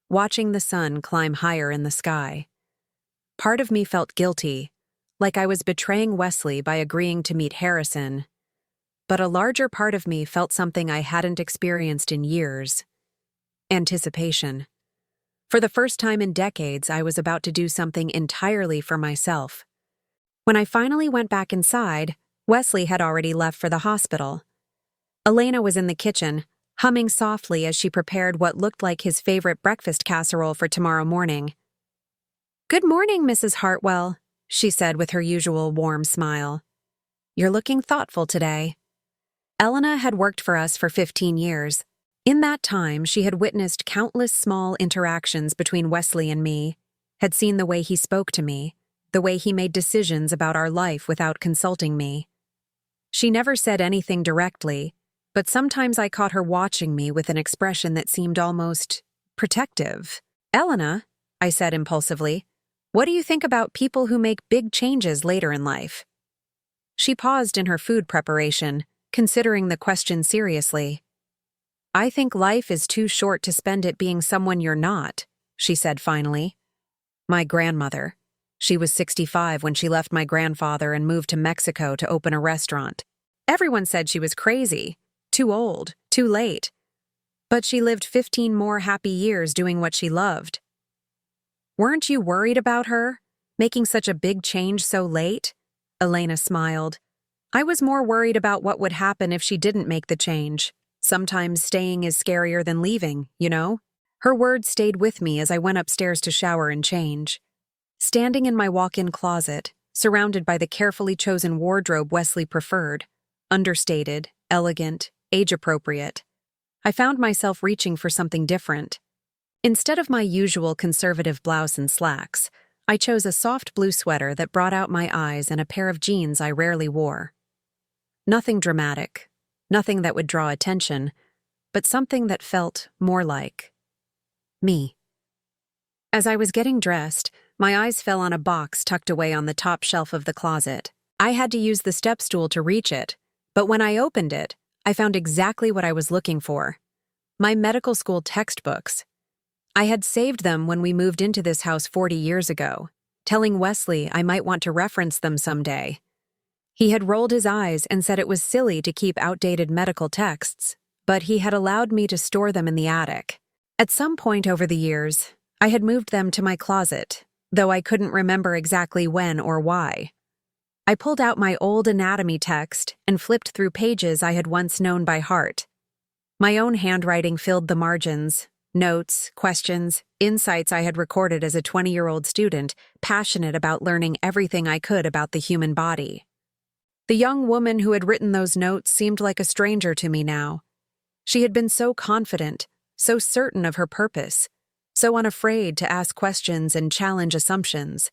watching the sun climb higher in the sky. Part of me felt guilty, like I was betraying Wesley by agreeing to meet Harrison. But a larger part of me felt something I hadn't experienced in years. Anticipation. For the first time in decades, I was about to do something entirely for myself. When I finally went back inside, Wesley had already left for the hospital. Elena was in the kitchen, humming softly as she prepared what looked like his favorite breakfast casserole for tomorrow morning. Good morning, Mrs. Hartwell, she said with her usual warm smile. You're looking thoughtful today. Elena had worked for us for 15 years. In that time, she had witnessed countless small interactions between Wesley and me, had seen the way he spoke to me, the way he made decisions about our life without consulting me. She never said anything directly, but sometimes I caught her watching me with an expression that seemed almost protective. Elena, I said impulsively, what do you think about people who make big changes later in life? She paused in her food preparation, considering the question seriously. I think life is too short to spend it being someone you're not, she said finally. My grandmother. She was 65 when she left my grandfather and moved to Mexico to open a restaurant. Everyone said she was crazy, too old, too late. But she lived 15 more happy years doing what she loved. Weren't you worried about her, making such a big change so late? Elena smiled. I was more worried about what would happen if she didn't make the change. Sometimes staying is scarier than leaving, you know? Her words stayed with me as I went upstairs to shower and change. Standing in my walk-in closet, surrounded by the carefully chosen wardrobe Wesley preferred, understated, elegant, age-appropriate, I found myself reaching for something different. Instead of my usual conservative blouse and slacks, I chose a soft blue sweater that brought out my eyes and a pair of jeans I rarely wore. Nothing dramatic. Nothing that would draw attention, but something that felt more like me. As I was getting dressed, my eyes fell on a box tucked away on the top shelf of the closet. I had to use the step stool to reach it, but when I opened it, I found exactly what I was looking for. My medical school textbooks. I had saved them when we moved into this house 40 years ago, telling Wesley I might want to reference them someday. He had rolled his eyes and said it was silly to keep outdated medical texts, but he had allowed me to store them in the attic. At some point over the years, I had moved them to my closet, though I couldn't remember exactly when or why. I pulled out my old anatomy text and flipped through pages I had once known by heart. My own handwriting filled the margins, notes, questions, insights I had recorded as a 20-year-old student, passionate about learning everything I could about the human body. The young woman who had written those notes seemed like a stranger to me now. She had been so confident, so certain of her purpose, so unafraid to ask questions and challenge assumptions.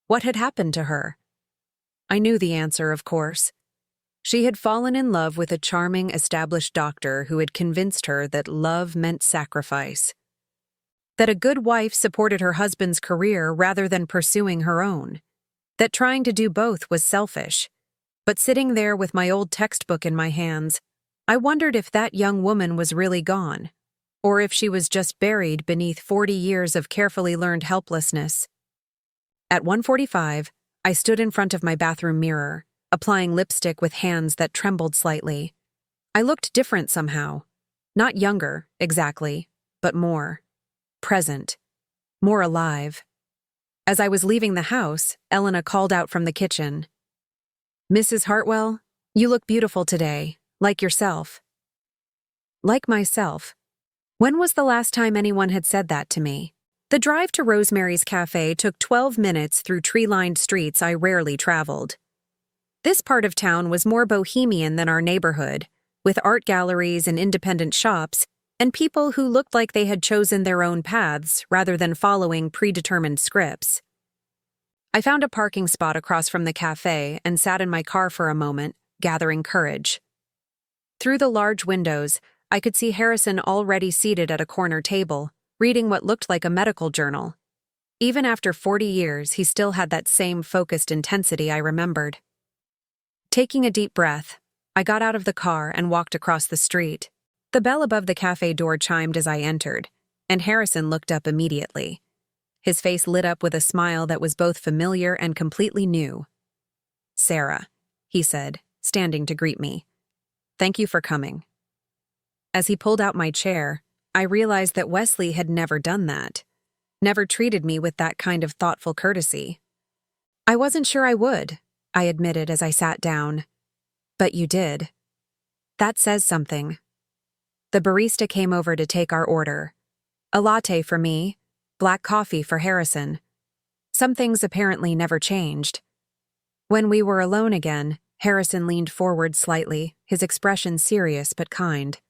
What had happened to her? I knew the answer, of course. She had fallen in love with a charming, established doctor who had convinced her that love meant sacrifice. That a good wife supported her husband's career rather than pursuing her own. That trying to do both was selfish. But sitting there with my old textbook in my hands, I wondered if that young woman was really gone, or if she was just buried beneath 40 years of carefully learned helplessness. At 1:45, I stood in front of my bathroom mirror, applying lipstick with hands that trembled slightly. I looked different somehow. Not younger, exactly, but more present, more alive. As I was leaving the house, Elena called out from the kitchen. "Mrs. Hartwell, you look beautiful today, like yourself." Like myself. When was the last time anyone had said that to me? The drive to Rosemary's Cafe took 12 minutes through tree-lined streets I rarely traveled. This part of town was more bohemian than our neighborhood, with art galleries and independent shops, and people who looked like they had chosen their own paths rather than following predetermined scripts. I found a parking spot across from the cafe and sat in my car for a moment, gathering courage. Through the large windows, I could see Harrison already seated at a corner table, reading what looked like a medical journal. Even after 40 years, he still had that same focused intensity I remembered. Taking a deep breath, I got out of the car and walked across the street. The bell above the cafe door chimed as I entered, and Harrison looked up immediately. His face lit up with a smile that was both familiar and completely new. "Sarah," he said, standing to greet me. "Thank you for coming." As he pulled out my chair, I realized that Wesley had never done that, never treated me with that kind of thoughtful courtesy. "I wasn't sure I would," I admitted as I sat down. "But you did. That says something." The barista came over to take our order. A latte for me, black coffee for Harrison. Some things apparently never changed. When we were alone again, Harrison leaned forward slightly, his expression serious but kind.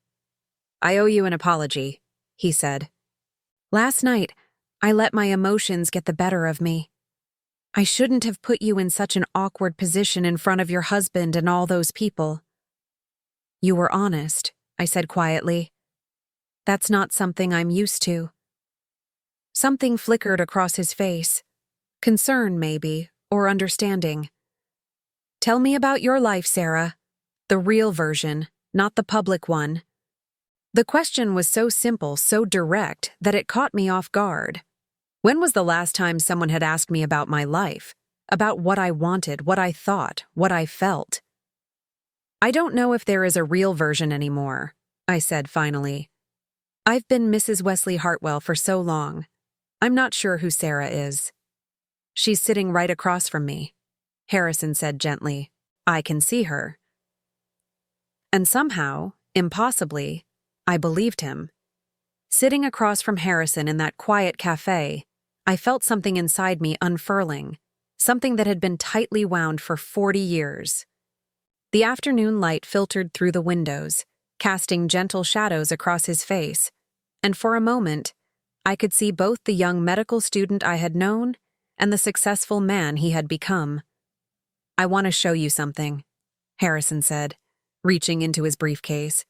"I owe you an apology," he said. "Last night, I let my emotions get the better of me. I shouldn't have put you in such an awkward position in front of your husband and all those people." "You were honest," I said quietly. "That's not something I'm used to." Something flickered across his face. Concern, maybe, or understanding. "Tell me about your life, Sarah. The real version, not the public one." The question was so simple, so direct, that it caught me off guard. When was the last time someone had asked me about my life, about what I wanted, what I thought, what I felt? "I don't know if there is a real version anymore," I said finally. "I've been Mrs. Wesley Hartwell for so long. I'm not sure who Sarah is." "She's sitting right across from me," Harrison said gently. "I can see her." And somehow, impossibly, I believed him. Sitting across from Harrison in that quiet cafe, I felt something inside me unfurling, something that had been tightly wound for 40 years. The afternoon light filtered through the windows, casting gentle shadows across his face, and for a moment, I could see both the young medical student I had known and the successful man he had become. "I want to show you something," Harrison said, reaching into his briefcase.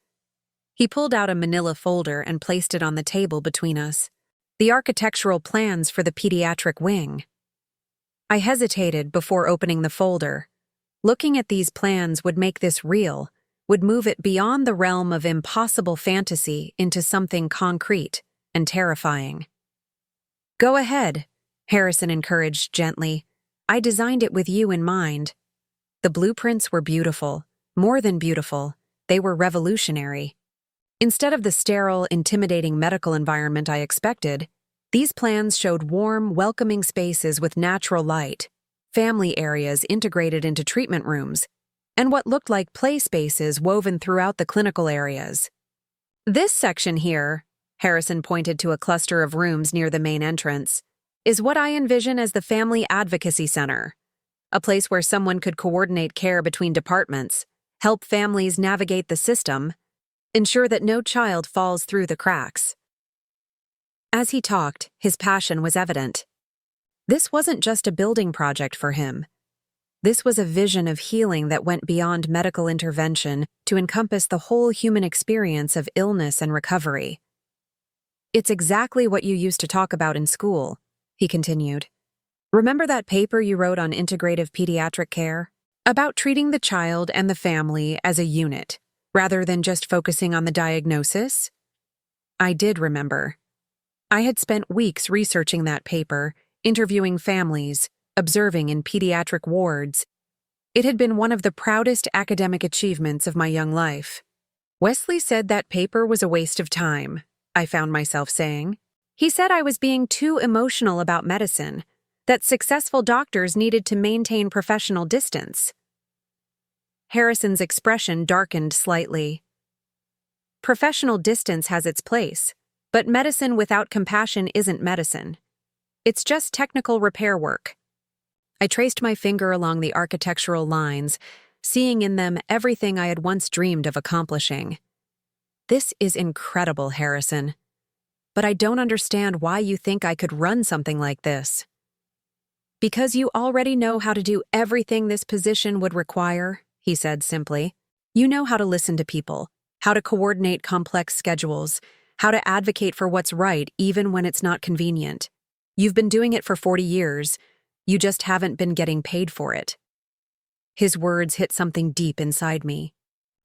He pulled out a manila folder and placed it on the table between us. The architectural plans for the pediatric wing. I hesitated before opening the folder. Looking at these plans would make this real, would move it beyond the realm of impossible fantasy into something concrete and terrifying. "Go ahead," Harrison encouraged gently. "I designed it with you in mind." The blueprints were beautiful, more than beautiful, they were revolutionary. Instead of the sterile, intimidating medical environment I expected, these plans showed warm, welcoming spaces with natural light, family areas integrated into treatment rooms, and what looked like play spaces woven throughout the clinical areas. "This section here," Harrison pointed to a cluster of rooms near the main entrance, "is what I envision as the Family Advocacy Center, a place where someone could coordinate care between departments, help families navigate the system, ensure that no child falls through the cracks." As he talked, his passion was evident. This wasn't just a building project for him. This was a vision of healing that went beyond medical intervention to encompass the whole human experience of illness and recovery. "It's exactly what you used to talk about in school," he continued. "Remember that paper you wrote on integrative pediatric care? About treating the child and the family as a unit, rather than just focusing on the diagnosis?" I did remember. I had spent weeks researching that paper, interviewing families, observing in pediatric wards. It had been one of the proudest academic achievements of my young life. Wesley said that paper was a waste of time, I found myself saying. He said I was being too emotional about medicine, that successful doctors needed to maintain professional distance. Harrison's expression darkened slightly. Professional distance has its place, but medicine without compassion isn't medicine. It's just technical repair work. I traced my finger along the architectural lines, seeing in them everything I had once dreamed of accomplishing. This is incredible, Harrison. But I don't understand why you think I could run something like this. Because you already know how to do everything this position would require, he said simply. You know how to listen to people, how to coordinate complex schedules, how to advocate for what's right even when it's not convenient. You've been doing it for 40 years. You just haven't been getting paid for it. His words hit something deep inside me.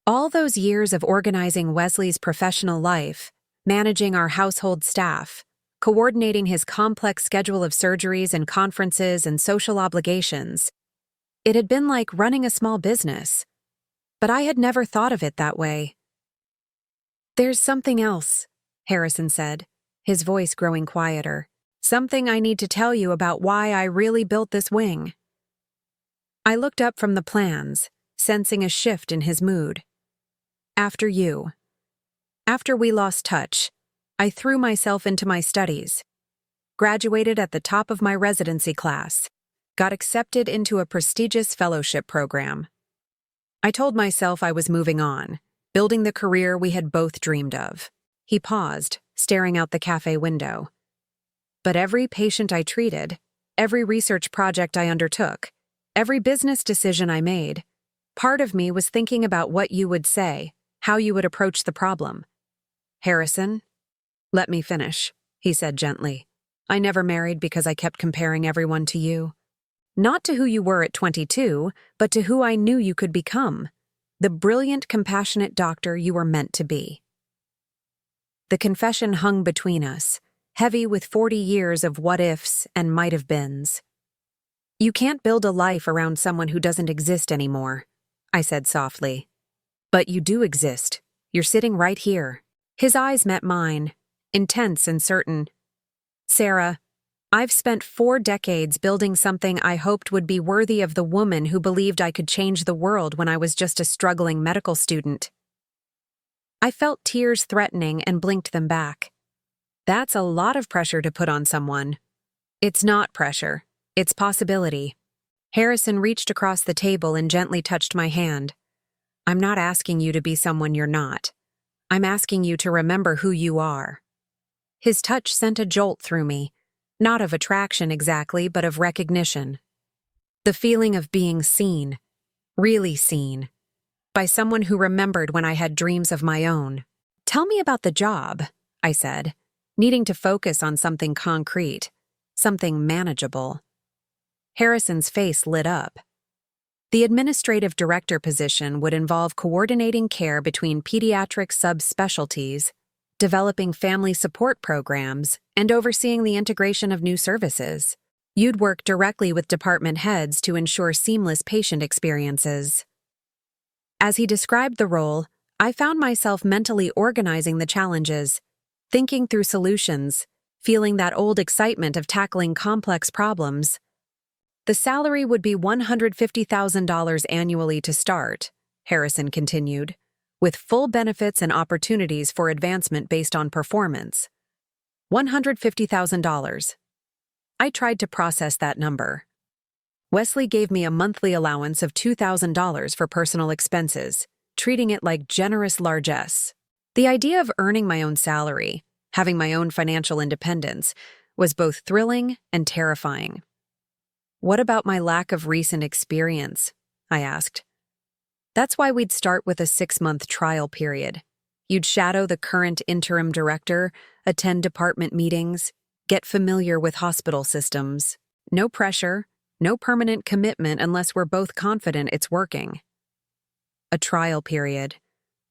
All those years of organizing Wesley's professional life, managing our household staff, coordinating his complex schedule of surgeries and conferences and social obligations. It had been like running a small business, but I had never thought of it that way. There's something else, Harrison said, his voice growing quieter. Something I need to tell you about why I really built this wing. I looked up from the plans, sensing a shift in his mood. After we lost touch, I threw myself into my studies, graduated at the top of my residency class, got accepted into a prestigious fellowship program. I told myself I was moving on, building the career we had both dreamed of. He paused, staring out the cafe window. But every patient I treated, every research project I undertook, every business decision I made, part of me was thinking about what you would say, how you would approach the problem. Harrison, let me finish, he said gently. I never married because I kept comparing everyone to you. Not to who you were at 22, but to who I knew you could become, the brilliant, compassionate doctor you were meant to be. The confession hung between us, heavy with 40 years of what-ifs and might-have-beens. You can't build a life around someone who doesn't exist anymore, I said softly. But you do exist. You're sitting right here. His eyes met mine, intense and certain. Sarah, I've spent 4 decades building something I hoped would be worthy of the woman who believed I could change the world when I was just a struggling medical student. I felt tears threatening and blinked them back. That's a lot of pressure to put on someone. It's not pressure. It's possibility. Harrison reached across the table and gently touched my hand. I'm not asking you to be someone you're not. I'm asking you to remember who you are. His touch sent a jolt through me, not of attraction exactly, but of recognition. The feeling of being seen, really seen, by someone who remembered when I had dreams of my own. Tell me about the job, I said, needing to focus on something concrete, something manageable. Harrison's face lit up. The administrative director position would involve coordinating care between pediatric subspecialties, developing family support programs, and overseeing the integration of new services. You'd work directly with department heads to ensure seamless patient experiences. As he described the role, I found myself mentally organizing the challenges, thinking through solutions, feeling that old excitement of tackling complex problems. The salary would be $150,000 annually to start, Harrison continued, with full benefits and opportunities for advancement based on performance. $150,000. I tried to process that number. Wesley gave me a monthly allowance of $2,000 for personal expenses, treating it like generous largesse. The idea of earning my own salary, having my own financial independence, was both thrilling and terrifying. What about my lack of recent experience? I asked. That's why we'd start with a 6-month trial period. You'd shadow the current interim director, attend department meetings, get familiar with hospital systems. No pressure, no permanent commitment unless we're both confident it's working. A trial period.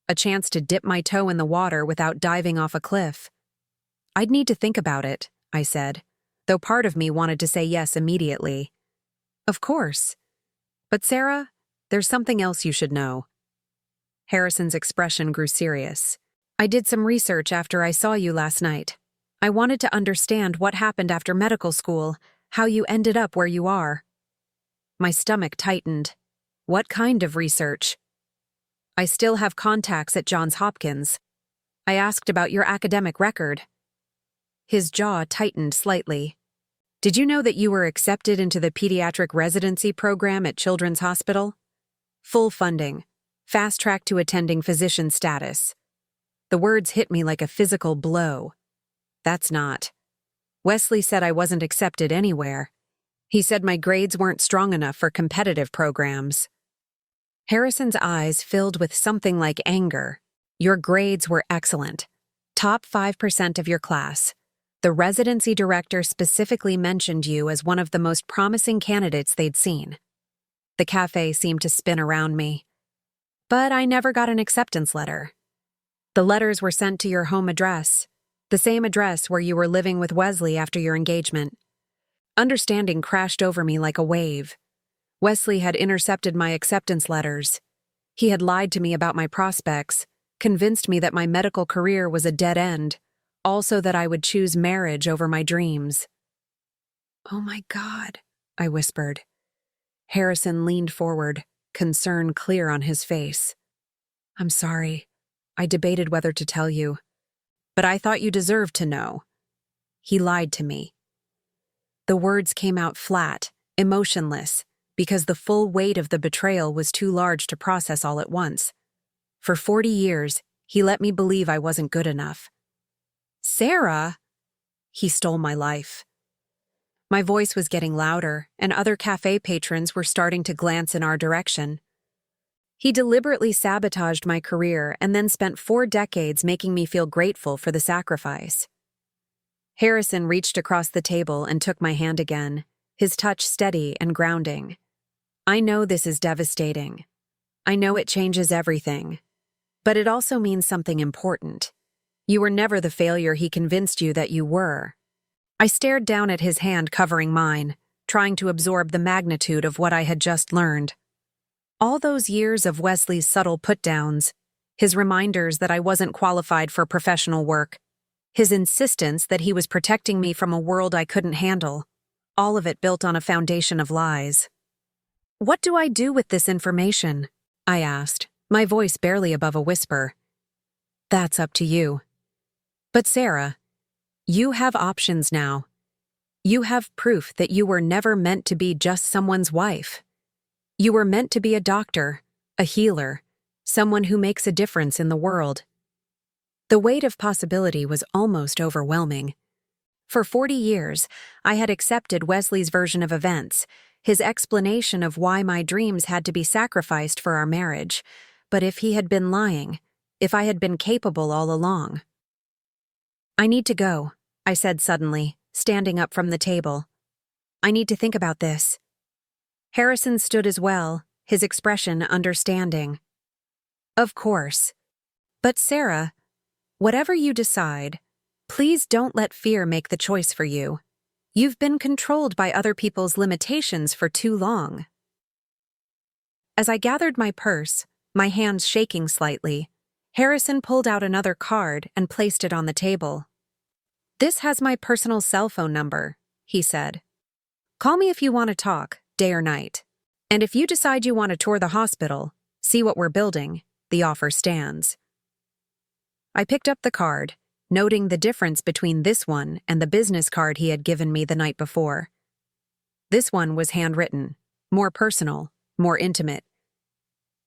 A chance to dip my toe in the water without diving off a cliff. I'd need to think about it, I said, though part of me wanted to say yes immediately. Of course. But Sarah, there's something else you should know. Harrison's expression grew serious. I did some research after I saw you last night. I wanted to understand what happened after medical school, how you ended up where you are. My stomach tightened. What kind of research? I still have contacts at Johns Hopkins. I asked about your academic record. His jaw tightened slightly. Did you know that you were accepted into the pediatric residency program at Children's Hospital? Full funding. Fast track to attending physician status. The words hit me like a physical blow. That's not. Wesley said I wasn't accepted anywhere. He said my grades weren't strong enough for competitive programs. Harrison's eyes filled with something like anger. Your grades were excellent. Top 5% of your class. The residency director specifically mentioned you as one of the most promising candidates they'd seen. The cafe seemed to spin around me. But I never got an acceptance letter. The letters were sent to your home address, the same address where you were living with Wesley after your engagement. Understanding crashed over me like a wave. Wesley had intercepted my acceptance letters. He had lied to me about my prospects, convinced me that my medical career was a dead end, also that I would choose marriage over my dreams. "Oh my God," I whispered. Harrison leaned forward, concern clear on his face. "I'm sorry. I debated whether to tell you. But I thought you deserved to know. He lied to me." The words came out flat, emotionless, because the full weight of the betrayal was too large to process all at once. For 40 years, he let me believe I wasn't good enough. "Sarah!" He stole my life. My voice was getting louder, and other cafe patrons were starting to glance in our direction. He deliberately sabotaged my career and then spent 4 decades making me feel grateful for the sacrifice. Harrison reached across the table and took my hand again, his touch steady and grounding. "I know this is devastating. I know it changes everything. But it also means something important. You were never the failure he convinced you that you were." I stared down at his hand covering mine, trying to absorb the magnitude of what I had just learned. All those years of Wesley's subtle put-downs, his reminders that I wasn't qualified for professional work, his insistence that he was protecting me from a world I couldn't handle, all of it built on a foundation of lies. "What do I do with this information?" I asked, my voice barely above a whisper. "That's up to you. But Sarah, you have options now. You have proof that you were never meant to be just someone's wife. You were meant to be a doctor, a healer, someone who makes a difference in the world." The weight of possibility was almost overwhelming. For 40 years, I had accepted Wesley's version of events, his explanation of why my dreams had to be sacrificed for our marriage. But if he had been lying, if I had been capable all along. "I need to go," I said suddenly, standing up from the table. "I need to think about this." Harrison stood as well, his expression understanding. "Of course. But Sarah, whatever you decide, please don't let fear make the choice for you. You've been controlled by other people's limitations for too long." As I gathered my purse, my hands shaking slightly, Harrison pulled out another card and placed it on the table. "This has my personal cell phone number," he said. "Call me if you want to talk, day or night. And if you decide you want to tour the hospital, see what we're building, the offer stands." I picked up the card, noting the difference between this one and the business card he had given me the night before. This one was handwritten, more personal, more intimate.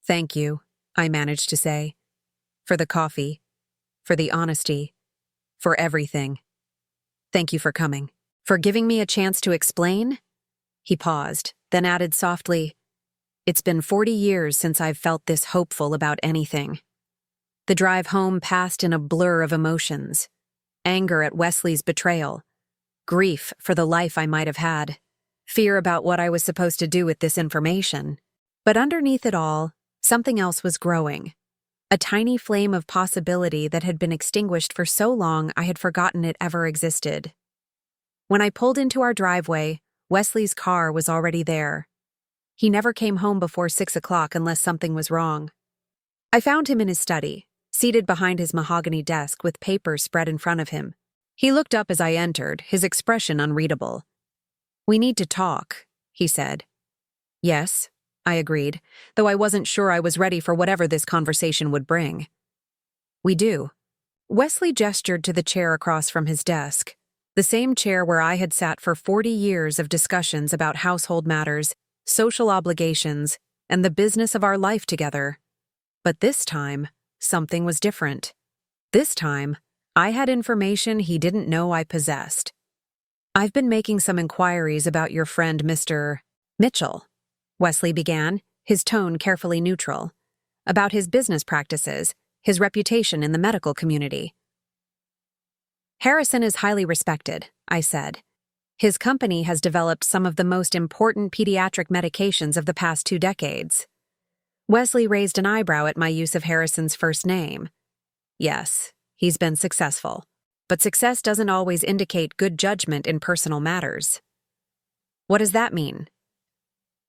"Thank you," I managed to say. "For the coffee, for the honesty, for everything. Thank you for coming. For giving me a chance to explain?" He paused, then added softly, "It's been 40 years since I've felt this hopeful about anything." The drive home passed in a blur of emotions. Anger at Wesley's betrayal, grief for the life I might have had, fear about what I was supposed to do with this information. But underneath it all, something else was growing. A tiny flame of possibility that had been extinguished for so long I had forgotten it ever existed. When I pulled into our driveway, Wesley's car was already there. He never came home before 6 o'clock unless something was wrong. I found him in his study, seated behind his mahogany desk with papers spread in front of him. He looked up as I entered, his expression unreadable. "We need to talk," he said. "Yes," I agreed, though I wasn't sure I was ready for whatever this conversation would bring. "We do." Wesley gestured to the chair across from his desk, the same chair where I had sat for 40 years of discussions about household matters, social obligations, and the business of our life together. But this time, something was different. This time, I had information he didn't know I possessed. "I've been making some inquiries about your friend Mr. Mitchell," Wesley began, his tone carefully neutral. "About his business practices, his reputation in the medical community." "Harrison is highly respected," I said. "His company has developed some of the most important pediatric medications of the past 2 decades. Wesley raised an eyebrow at my use of Harrison's first name. "Yes, he's been successful. But success doesn't always indicate good judgment in personal matters." "What does that mean?"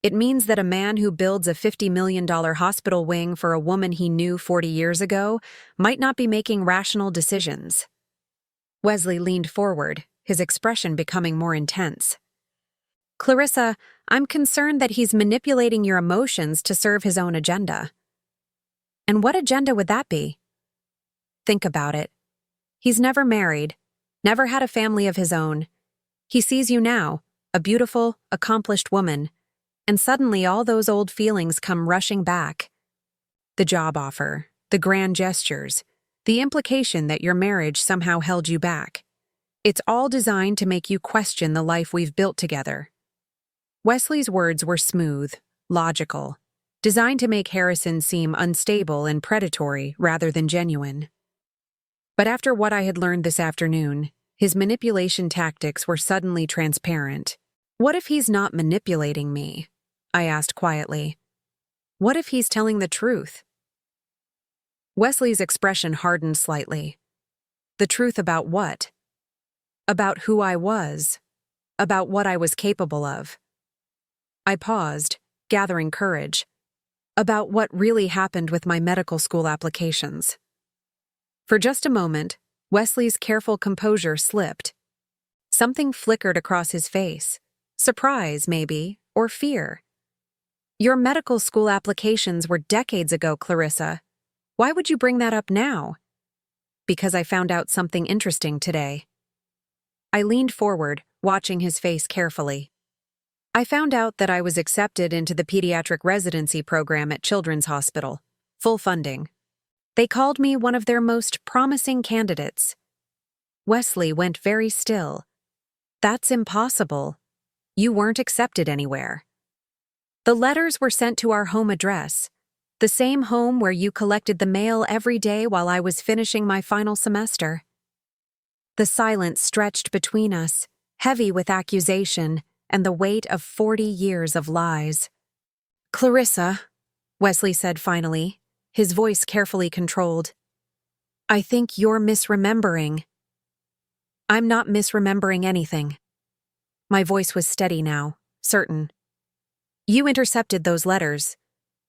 "It means that a man who builds a $50 million hospital wing for a woman he knew 40 years ago might not be making rational decisions." Wesley leaned forward, his expression becoming more intense. "Clarissa, I'm concerned that he's manipulating your emotions to serve his own agenda." "And what agenda would that be?" "Think about it. He's never married, never had a family of his own. He sees you now, a beautiful, accomplished woman, and suddenly all those old feelings come rushing back. The job offer, the grand gestures, the implication that your marriage somehow held you back. It's all designed to make you question the life we've built together." Wesley's words were smooth, logical, designed to make Harrison seem unstable and predatory rather than genuine. But after what I had learned this afternoon, his manipulation tactics were suddenly transparent. "What if he's not manipulating me?" I asked quietly. "What if he's telling the truth?" Wesley's expression hardened slightly. "The truth about what?" "About who I was. About what I was capable of." I paused, gathering courage. "About what really happened with my medical school applications." For just a moment, Wesley's careful composure slipped. Something flickered across his face. Surprise, maybe, or fear. "Your medical school applications were decades ago, Clarissa. Why would you bring that up now?" "Because I found out something interesting today." I leaned forward, watching his face carefully. "I found out that I was accepted into the pediatric residency program at Children's Hospital. Full funding. They called me one of their most promising candidates." Wesley went very still. "That's impossible. You weren't accepted anywhere." "The letters were sent to our home address, the same home where you collected the mail every day while I was finishing my final semester." The silence stretched between us, heavy with accusation and the weight of 40 years of lies. "Clarissa," Wesley said finally, his voice carefully controlled, "I think you're misremembering." "I'm not misremembering anything." My voice was steady now, certain. "You intercepted those letters.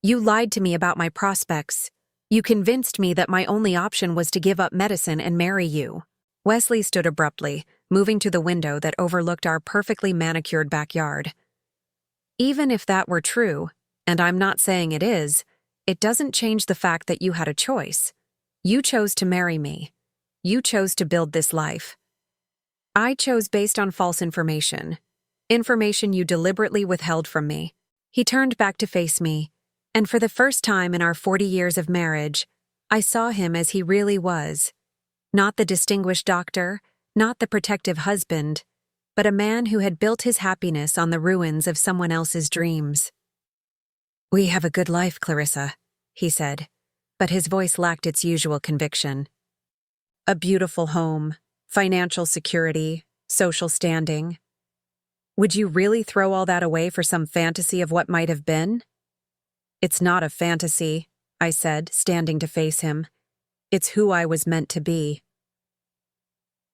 You lied to me about my prospects. You convinced me that my only option was to give up medicine and marry you." Wesley stood abruptly, moving to the window that overlooked our perfectly manicured backyard. "Even if that were true, and I'm not saying it is, it doesn't change the fact that you had a choice. You chose to marry me. You chose to build this life. I chose based on false information. Information you deliberately withheld from me." He turned back to face me, and for the first time in our 40 years of marriage, I saw him as he really was. Not the distinguished doctor, not the protective husband, but a man who had built his happiness on the ruins of someone else's dreams. "We have a good life, Clarissa," he said, but his voice lacked its usual conviction. "A beautiful home, financial security, social standing. Would you really throw all that away for some fantasy of what might have been?" "It's not a fantasy," I said, standing to face him. "It's who I was meant to be."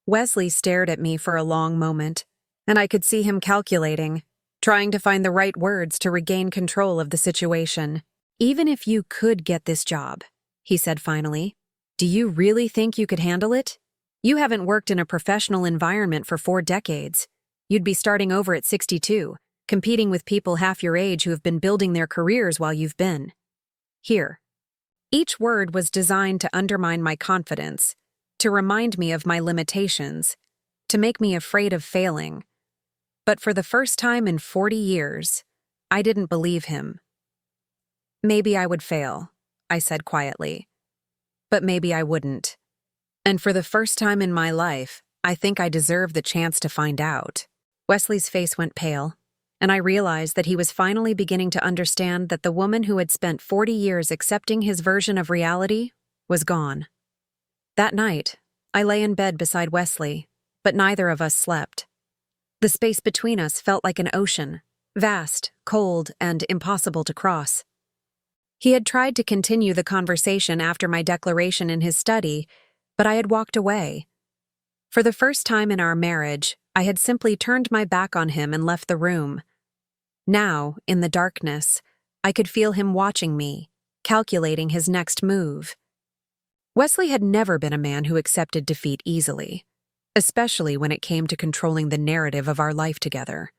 Wesley stared at me for a long moment, and I could see him calculating, trying to find the right words to regain control of the situation. "Even if you could get this job, he said finally. Do you really think you could handle it? You haven't worked in a professional environment for 4 decades. You'd be starting over at 62, competing with people half your age who have been building their careers while you've been here. Each word was designed to undermine my confidence, to remind me of my limitations, to make me afraid of failing. But for the first time in 40 years, I didn't believe him. Maybe I would fail, I said quietly. But maybe I wouldn't. And for the first time in my life, I think I deserve the chance to find out. Wesley's face went pale, and I realized that he was finally beginning to understand that the woman who had spent 40 years accepting his version of reality was gone. That night, I lay in bed beside Wesley, but neither of us slept. The space between us felt like an ocean, vast, cold, and impossible to cross. He had tried to continue the conversation after my declaration in his study, but I had walked away. For the first time in our marriage, I had simply turned my back on him and left the room. Now, in the darkness, I could feel him watching me, calculating his next move. Wesley had never been a man who accepted defeat easily, especially when it came to controlling the narrative of our life together.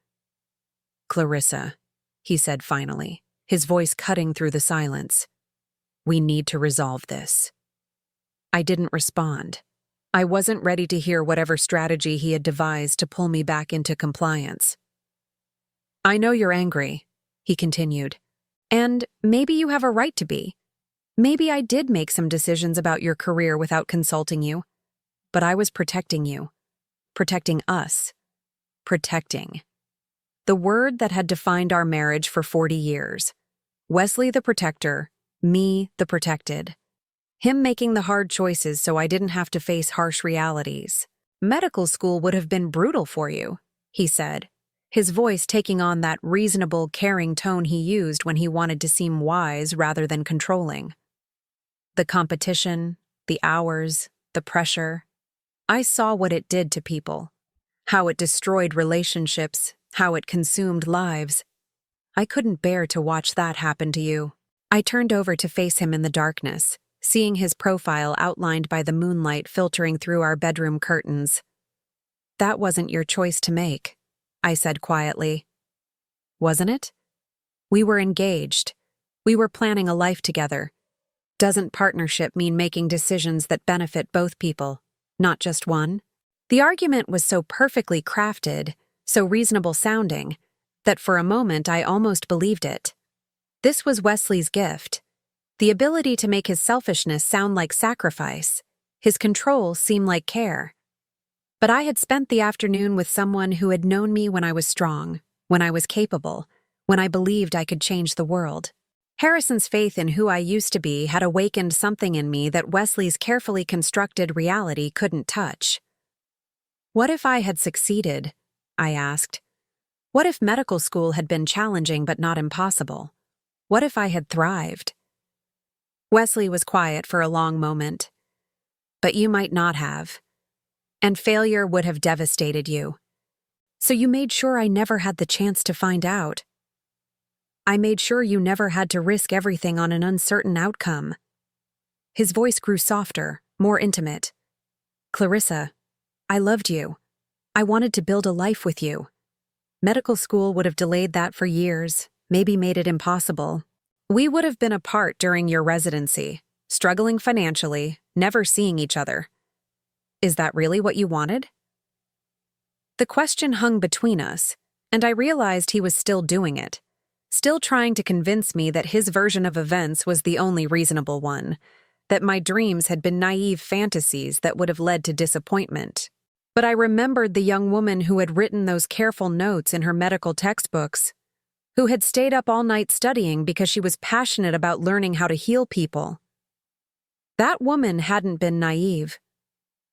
Clarissa, he said finally, his voice cutting through the silence. We need to resolve this. I didn't respond. I wasn't ready to hear whatever strategy he had devised to pull me back into compliance. I know you're angry, he continued, and maybe you have a right to be. Maybe I did make some decisions about your career without consulting you, but I was protecting you, protecting us, protecting. The word that had defined our marriage for 40 years. Wesley the protector, me the protected. Him making the hard choices so I didn't have to face harsh realities. Medical school would have been brutal for you, he said, his voice taking on that reasonable, caring tone he used when he wanted to seem wise rather than controlling. The competition, the hours, the pressure. I saw what it did to people, how it destroyed relationships, how it consumed lives. I couldn't bear to watch that happen to you. I turned over to face him in the darkness, seeing his profile outlined by the moonlight filtering through our bedroom curtains. That wasn't your choice to make, I said quietly. Wasn't it? We were engaged. We were planning a life together. Doesn't partnership mean making decisions that benefit both people, not just one? The argument was so perfectly crafted, so reasonable sounding, that for a moment I almost believed it. This was Wesley's gift. The ability to make his selfishness sound like sacrifice, his control seem like care. But I had spent the afternoon with someone who had known me when I was strong, when I was capable, when I believed I could change the world. Harrison's faith in who I used to be had awakened something in me that Wesley's carefully constructed reality couldn't touch. What if I had succeeded? I asked. What if medical school had been challenging but not impossible? What if I had thrived? Wesley was quiet for a long moment. But you might not have. And failure would have devastated you. So you made sure I never had the chance to find out. I made sure you never had to risk everything on an uncertain outcome. His voice grew softer, more intimate. Clarissa, I loved you. I wanted to build a life with you. Medical school would have delayed that for years, maybe made it impossible. We would have been apart during your residency, struggling financially, never seeing each other. Is that really what you wanted? The question hung between us, and I realized he was still doing it, still trying to convince me that his version of events was the only reasonable one, that my dreams had been naive fantasies that would have led to disappointment. But I remembered the young woman who had written those careful notes in her medical textbooks, who had stayed up all night studying because she was passionate about learning how to heal people. That woman hadn't been naive.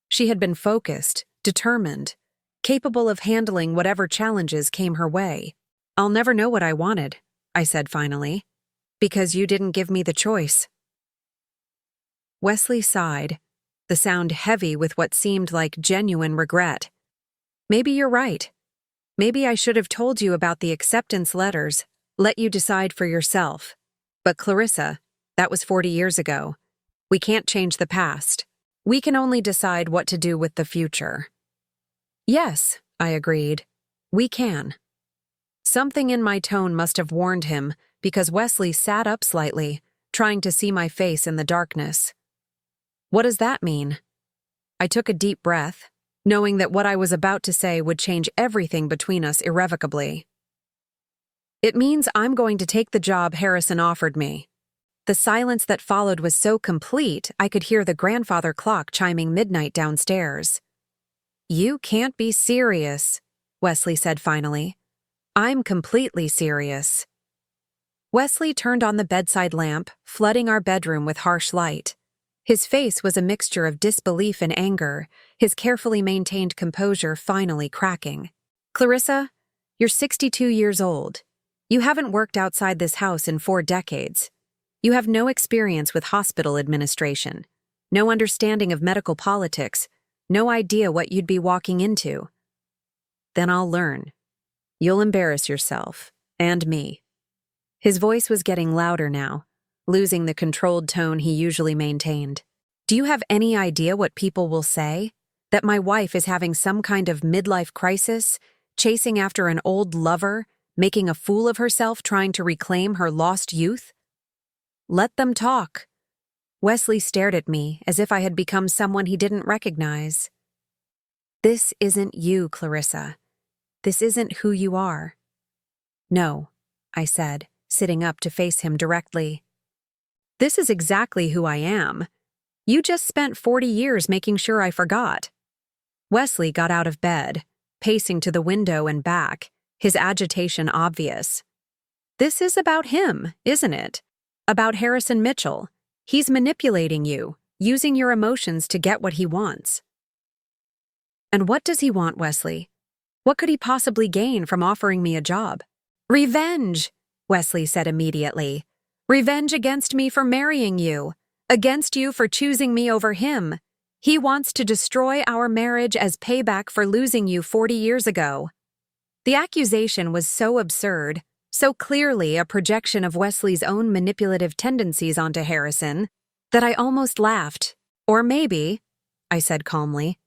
She had been focused, determined, capable of handling whatever challenges came her way. I'll never know what I wanted, I said finally, because you didn't give me the choice. Wesley sighed, the sound heavy with what seemed like genuine regret. Maybe you're right. Maybe I should have told you about the acceptance letters, let you decide for yourself. But Clarissa, that was 40 years ago. We can't change the past. We can only decide what to do with the future. Yes, I agreed. We can. Something in my tone must have warned him, because Wesley sat up slightly, trying to see my face in the darkness. What does that mean? I took a deep breath, knowing that what I was about to say would change everything between us irrevocably. It means I'm going to take the job Harrison offered me. The silence that followed was so complete I could hear the grandfather clock chiming midnight downstairs. You can't be serious, Wesley said finally. I'm completely serious. Wesley turned on the bedside lamp, flooding our bedroom with harsh light. His face was a mixture of disbelief and anger, his carefully maintained composure finally cracking. Clarissa, you're 62 years old. You haven't worked outside this house in 4 decades. You have no experience with hospital administration, no understanding of medical politics, no idea what you'd be walking into. Then I'll learn. You'll embarrass yourself, and me. His voice was getting louder now, losing the controlled tone he usually maintained. Do you have any idea what people will say? That my wife is having some kind of midlife crisis, chasing after an old lover, making a fool of herself trying to reclaim her lost youth? Let them talk. Wesley stared at me as if I had become someone he didn't recognize. This isn't you, Clarissa. This isn't who you are. No, I said, sitting up to face him directly. This is exactly who I am. You just spent 40 years making sure I forgot. Wesley got out of bed, pacing to the window and back, his agitation obvious. This is about him, isn't it? About Harrison Mitchell. He's manipulating you, using your emotions to get what he wants. And what does he want, Wesley? What could he possibly gain from offering me a job? Revenge, Wesley said immediately. Revenge against me for marrying you, against you for choosing me over him. He wants to destroy our marriage as payback for losing you 40 years ago. The accusation was so absurd, so clearly a projection of Wesley's own manipulative tendencies onto Harrison, that I almost laughed. Or maybe, I said calmly,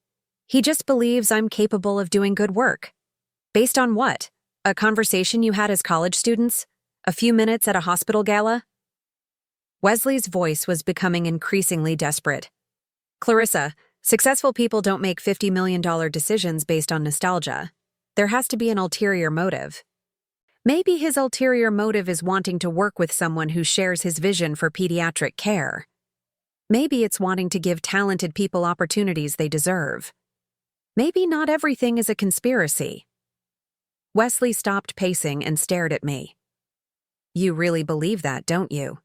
he just believes I'm capable of doing good work. Based on what? A conversation you had as college students? A few minutes at a hospital gala? Wesley's voice was becoming increasingly desperate. Clarissa, successful people don't make $50 million decisions based on nostalgia. There has to be an ulterior motive. Maybe his ulterior motive is wanting to work with someone who shares his vision for pediatric care. Maybe it's wanting to give talented people opportunities they deserve. Maybe not everything is a conspiracy. Wesley stopped pacing and stared at me. You really believe that, don't you?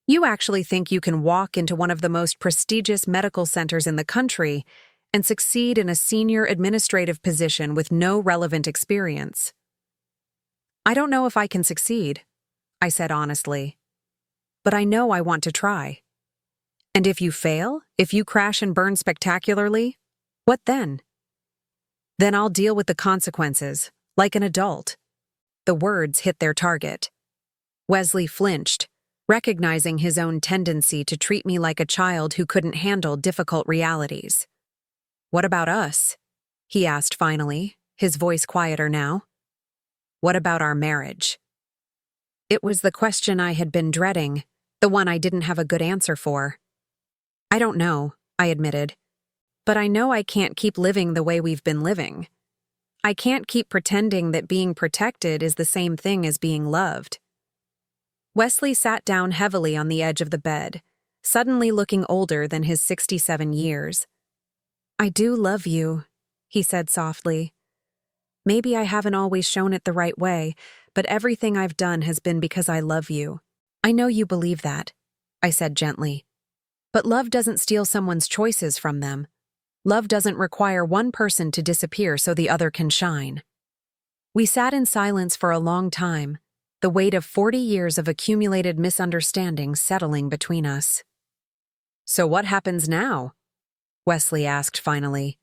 You actually think you can walk into one of the most prestigious medical centers in the country and succeed in a senior administrative position with no relevant experience? I don't know if I can succeed, I said honestly. But I know I want to try. And if you fail, if you crash and burn spectacularly, what then? Then I'll deal with the consequences, like an adult. The words hit their target. Wesley flinched, recognizing his own tendency to treat me like a child who couldn't handle difficult realities. What about us? He asked finally, his voice quieter now. What about our marriage? It was the question I had been dreading, the one I didn't have a good answer for. I don't know, I admitted. But I know I can't keep living the way we've been living. I can't keep pretending that being protected is the same thing as being loved. Wesley sat down heavily on the edge of the bed, suddenly looking older than his 67 years. I do love you, he said softly. Maybe I haven't always shown it the right way, but everything I've done has been because I love you. I know you believe that, I said gently. But love doesn't steal someone's choices from them. Love doesn't require one person to disappear so the other can shine. We sat in silence for a long time, the weight of 40 years of accumulated misunderstandings settling between us. So what happens now? Wesley asked finally.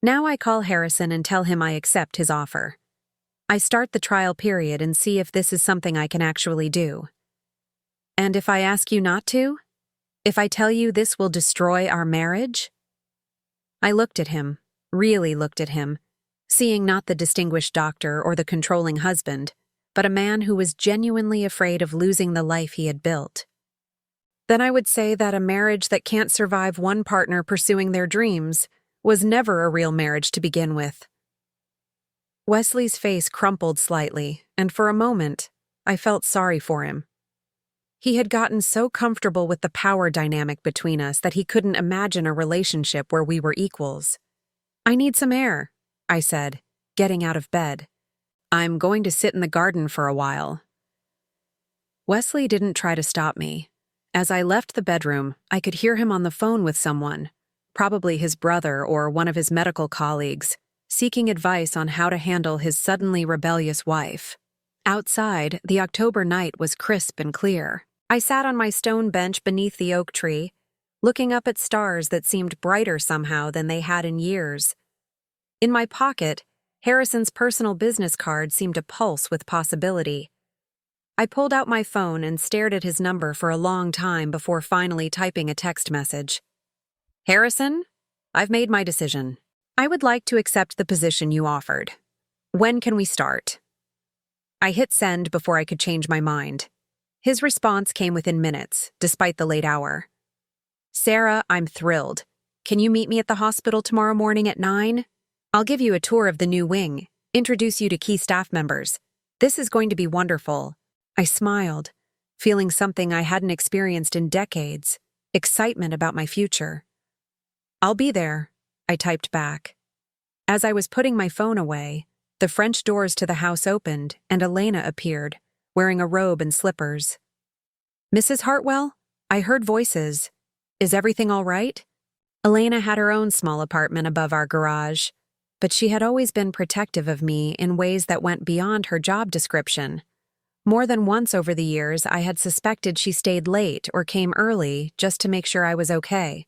Now I call Harrison and tell him I accept his offer. I start the trial period and see if this is something I can actually do. And if I ask you not to? If I tell you this will destroy our marriage? I looked at him, really looked at him, seeing not the distinguished doctor or the controlling husband, but a man who was genuinely afraid of losing the life he had built. Then I would say that a marriage that can't survive one partner pursuing their dreams was never a real marriage to begin with. Wesley's face crumpled slightly, and for a moment, I felt sorry for him. He had gotten so comfortable with the power dynamic between us that he couldn't imagine a relationship where we were equals. "I need some air," I said, getting out of bed. "I'm going to sit in the garden for a while." Wesley didn't try to stop me. As I left the bedroom, I could hear him on the phone with someone, probably his brother or one of his medical colleagues, seeking advice on how to handle his suddenly rebellious wife. Outside, the October night was crisp and clear. I sat on my stone bench beneath the oak tree, looking up at stars that seemed brighter somehow than they had in years. In my pocket, Harrison's personal business card seemed to pulse with possibility. I pulled out my phone and stared at his number for a long time before finally typing a text message. "Harrison, I've made my decision. I would like to accept the position you offered. When can we start?" I hit send before I could change my mind. His response came within minutes, despite the late hour. "Sarah, I'm thrilled. Can you meet me at the hospital tomorrow morning at 9? I'll give you a tour of the new wing, introduce you to key staff members. This is going to be wonderful." I smiled, feeling something I hadn't experienced in decades, excitement about my future. "I'll be there," I typed back. As I was putting my phone away, the French doors to the house opened and Elena appeared, wearing a robe and slippers. "Mrs. Hartwell? I heard voices. Is everything all right?" Elena had her own small apartment above our garage, but she had always been protective of me in ways that went beyond her job description. More than once over the years, I had suspected she stayed late or came early just to make sure I was okay.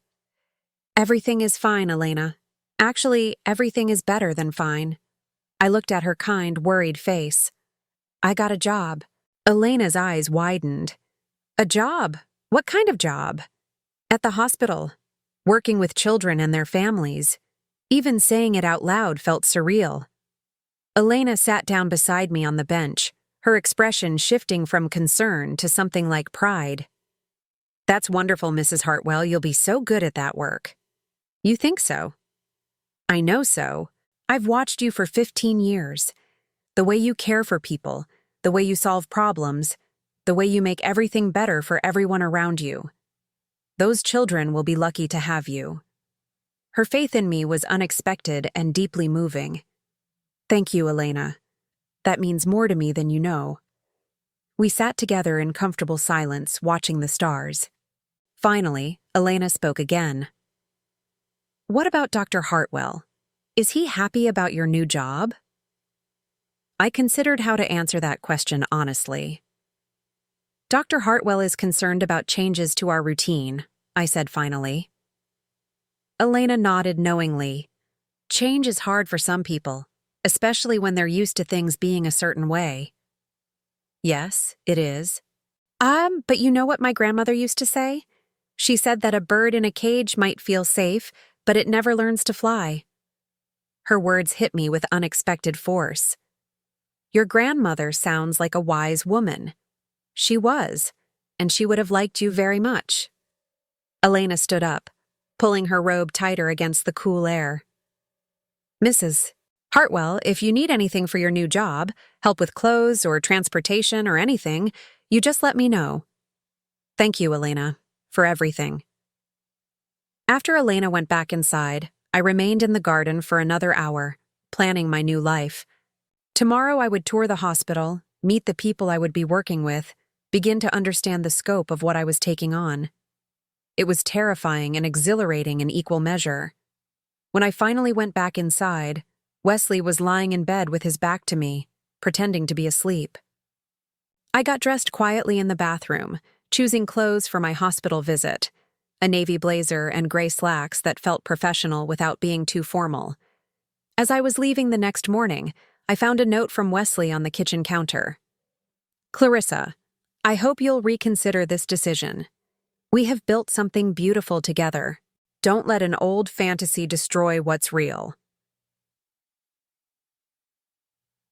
"Everything is fine, Elena. Actually, everything is better than fine." I looked at her kind, worried face. "I got a job." Elena's eyes widened. "A job? What kind of job?" "At the hospital, working with children and their families." Even saying it out loud felt surreal. Elena sat down beside me on the bench, her expression shifting from concern to something like pride. "That's wonderful, Mrs. Hartwell. You'll be so good at that work." "You think so?" "I know so. I've watched you for 15 years. The way you care for people, the way you solve problems, the way you make everything better for everyone around you. Those children will be lucky to have you." Her faith in me was unexpected and deeply moving. "Thank you, Elena. That means more to me than you know." We sat together in comfortable silence, watching the stars. Finally, Elena spoke again. "What about Dr. Hartwell? Is he happy about your new job?" I considered how to answer that question honestly. "Dr. Hartwell is concerned about changes to our routine," I said finally. Elena nodded knowingly. Change is hard for some people, especially when they're used to things being a certain way. "Yes, it is." But you know what my grandmother used to say? She said that a bird in a cage might feel safe, but it never learns to fly." Her words hit me with unexpected force. "Your grandmother sounds like a wise woman." "She was, and she would have liked you very much." Elena stood up, pulling her robe tighter against the cool air. "Mrs. Hartwell, if you need anything for your new job, help with clothes or transportation or anything, you just let me know." "Thank you, Elena, for everything." After Elena went back inside, I remained in the garden for another hour, planning my new life. Tomorrow I would tour the hospital, meet the people I would be working with, begin to understand the scope of what I was taking on. It was terrifying and exhilarating in equal measure. When I finally went back inside, Wesley was lying in bed with his back to me, pretending to be asleep. I got dressed quietly in the bathroom, choosing clothes for my hospital visit, a navy blazer and gray slacks that felt professional without being too formal. As I was leaving the next morning, I found a note from Wesley on the kitchen counter. "Clarissa, I hope you'll reconsider this decision. We have built something beautiful together. Don't let an old fantasy destroy what's real.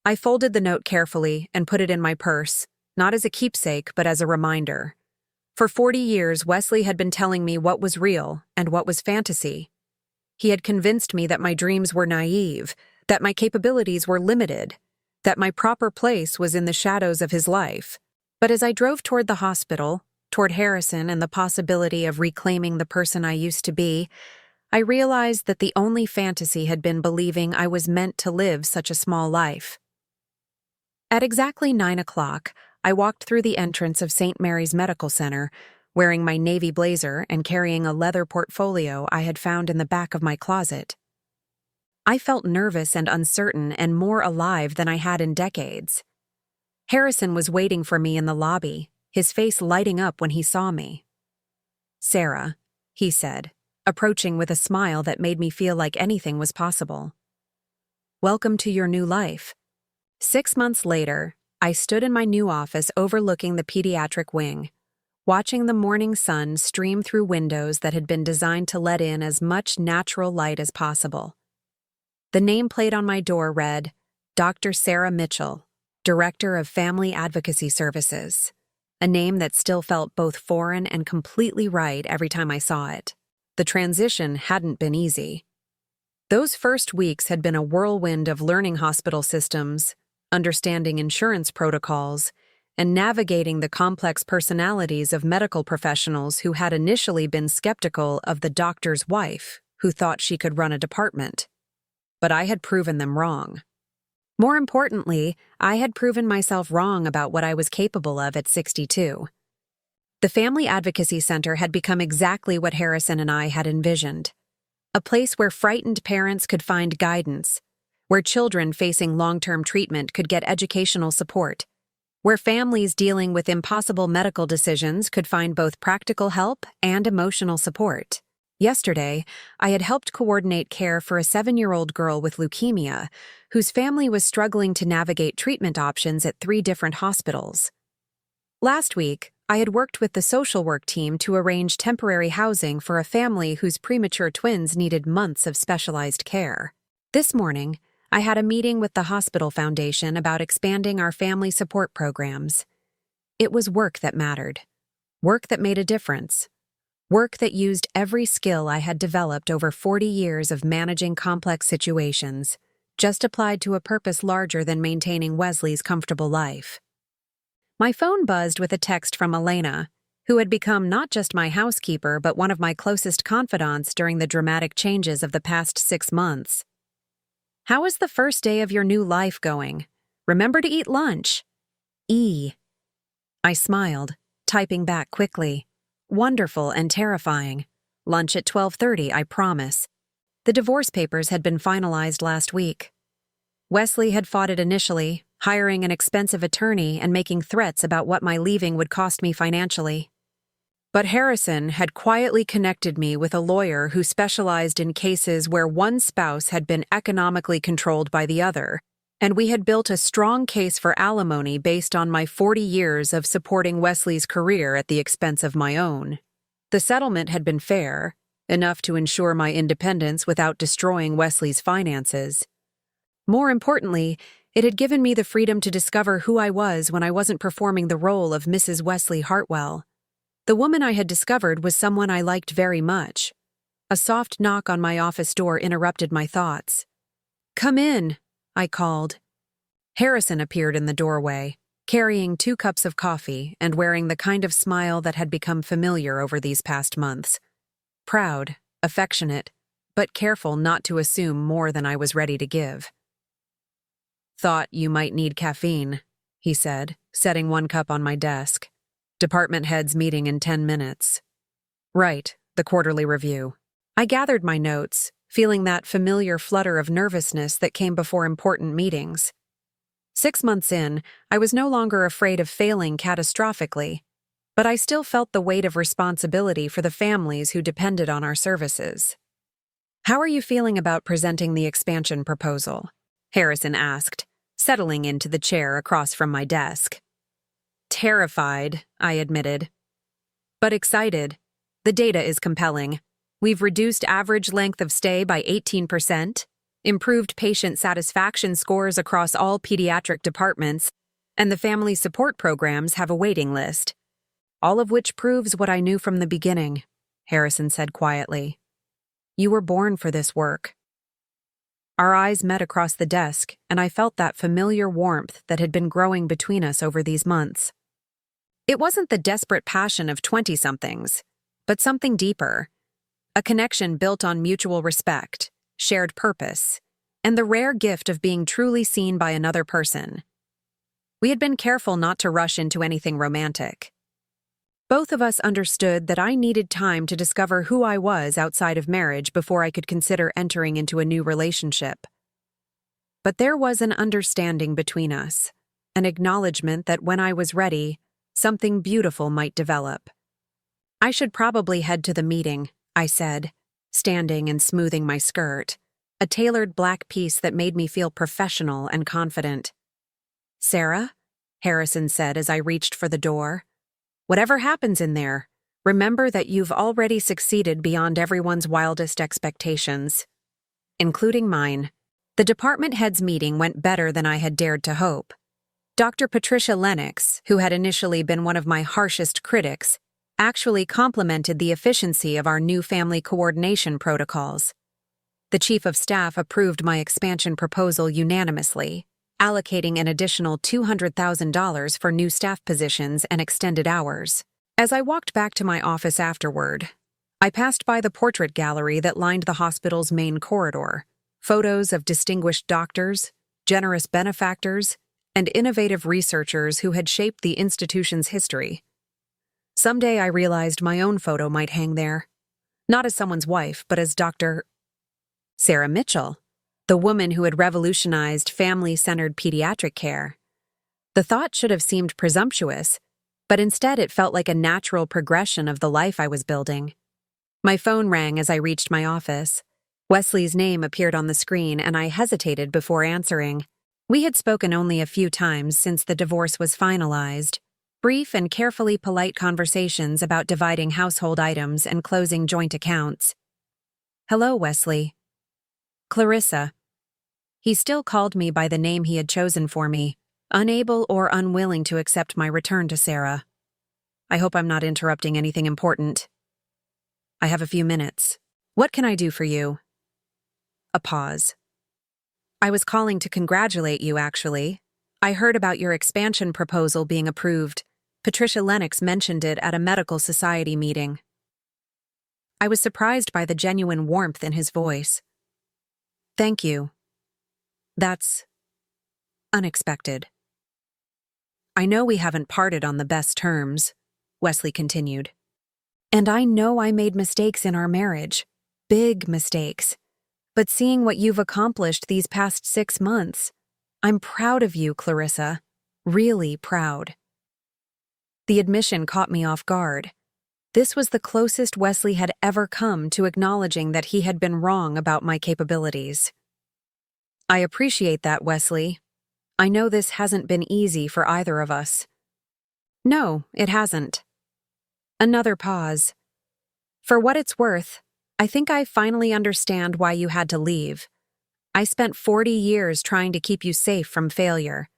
I folded the note carefully and put it in my purse, not as a keepsake but as a reminder. For 40 years, Wesley had been telling me what was real and what was fantasy. He had convinced me that my dreams were naive, that my capabilities were limited, that my proper place was in the shadows of his life. But as I drove toward the hospital, toward Harrison and the possibility of reclaiming the person I used to be, I realized that the only fantasy had been believing I was meant to live such a small life. At exactly 9 o'clock, I walked through the entrance of St. Mary's Medical Center, wearing my navy blazer and carrying a leather portfolio I had found in the back of my closet. I felt nervous and uncertain and more alive than I had in decades. Harrison was waiting for me in the lobby, his face lighting up when he saw me. "Sarah," he said, approaching with a smile that made me feel like anything was possible. "Welcome to your new life." 6 months later, I stood in my new office overlooking the pediatric wing, watching the morning sun stream through windows that had been designed to let in as much natural light as possible. The nameplate on my door read, Dr. Sarah Mitchell, Director of Family Advocacy Services, a name that still felt both foreign and completely right every time I saw it. The transition hadn't been easy. Those first weeks had been a whirlwind of learning hospital systems, understanding insurance protocols, and navigating the complex personalities of medical professionals who had initially been skeptical of the doctor's wife, who thought she could run a department. But I had proven them wrong. More importantly, I had proven myself wrong about what I was capable of at 62. The Family Advocacy Center had become exactly what Harrison and I had envisioned. A place where frightened parents could find guidance, where children facing long-term treatment could get educational support, where families dealing with impossible medical decisions could find both practical help and emotional support. Yesterday, I had helped coordinate care for a 7-year-old girl with leukemia, whose family was struggling to navigate treatment options at 3 different hospitals. Last week, I had worked with the social work team to arrange temporary housing for a family whose premature twins needed months of specialized care. This morning, I had a meeting with the hospital foundation about expanding our family support programs. It was work that mattered. Work that made a difference. Work that used every skill I had developed over 40 years of managing complex situations, just applied to a purpose larger than maintaining Wesley's comfortable life. My phone buzzed with a text from Elena, who had become not just my housekeeper but one of my closest confidants during the dramatic changes of the past 6 months. "How is the first day of your new life going? Remember to eat lunch. E." I smiled, typing back quickly. "Wonderful and terrifying. Lunch at 12:30, I promise." The divorce papers had been finalized last week. Wesley had fought it initially, hiring an expensive attorney and making threats about what my leaving would cost me financially. But Harrison had quietly connected me with a lawyer who specialized in cases where one spouse had been economically controlled by the other, and we had built a strong case for alimony based on my 40 years of supporting Wesley's career at the expense of my own. The settlement had been fair, enough to ensure my independence without destroying Wesley's finances. More importantly, it had given me the freedom to discover who I was when I wasn't performing the role of Mrs. Wesley Hartwell. The woman I had discovered was someone I liked very much. A soft knock on my office door interrupted my thoughts. "Come in," I called. Harrison appeared in the doorway, carrying 2 cups of coffee and wearing the kind of smile that had become familiar over these past months. Proud, affectionate, but careful not to assume more than I was ready to give. "Thought you might need caffeine," he said, setting 1 cup on my desk. "Department heads meeting in 10 minutes. "Right, the quarterly review." I gathered my notes, feeling that familiar flutter of nervousness that came before important meetings. 6 months in, I was no longer afraid of failing catastrophically, but I still felt the weight of responsibility for the families who depended on our services. "How are you feeling about presenting the expansion proposal?" Harrison asked, settling into the chair across from my desk. "Terrified," I admitted. "But excited. The data is compelling. We've reduced average length of stay by 18%, improved patient satisfaction scores across all pediatric departments, and the family support programs have a waiting list. All of which proves what I knew from the beginning, Harrison said quietly. You were born for this work. Our eyes met across the desk, and I felt that familiar warmth that had been growing between us over these months. It wasn't the desperate passion of 20-somethings, but something deeper. A connection built on mutual respect, shared purpose, and the rare gift of being truly seen by another person. We had been careful not to rush into anything romantic. Both of us understood that I needed time to discover who I was outside of marriage before I could consider entering into a new relationship. But there was an understanding between us, an acknowledgement that when I was ready, something beautiful might develop. I should probably head to the meeting, I said, standing and smoothing my skirt, a tailored black piece that made me feel professional and confident. Sarah? Harrison said as I reached for the door. Whatever happens in there, remember that you've already succeeded beyond everyone's wildest expectations, including mine. The department heads meeting went better than I had dared to hope. Dr. Patricia Lennox, who had initially been one of my harshest critics, actually complimented the efficiency of our new family coordination protocols. The chief of staff approved my expansion proposal unanimously, allocating an additional $200,000 for new staff positions and extended hours. As I walked back to my office afterward, I passed by the portrait gallery that lined the hospital's main corridor. Photos of distinguished doctors, generous benefactors, and innovative researchers who had shaped the institution's history. Someday I realized my own photo might hang there, not as someone's wife, but as Dr. Sarah Mitchell, the woman who had revolutionized family-centered pediatric care. The thought should have seemed presumptuous, but instead it felt like a natural progression of the life I was building. My phone rang as I reached my office. Wesley's name appeared on the screen, and I hesitated before answering. We had spoken only a few times since the divorce was finalized. Brief and carefully polite conversations about dividing household items and closing joint accounts. Hello, Wesley. Clarissa. He still called me by the name he had chosen for me, unable or unwilling to accept my return to Sarah. I hope I'm not interrupting anything important. I have a few minutes. What can I do for you? A pause. I was calling to congratulate you, actually. I heard about your expansion proposal being approved. Patricia Lennox mentioned it at a medical society meeting. I was surprised by the genuine warmth in his voice. Thank you. That's unexpected. I know we haven't parted on the best terms, Wesley continued. And I know I made mistakes in our marriage. Big mistakes. But seeing what you've accomplished these past 6 months, I'm proud of you, Clarissa. Really proud. The admission caught me off guard. This was the closest Wesley had ever come to acknowledging that he had been wrong about my capabilities. I appreciate that, Wesley. I know this hasn't been easy for either of us. No, it hasn't. Another pause. For what it's worth, I think I finally understand why you had to leave. I spent 40 years trying to keep you safe from failure,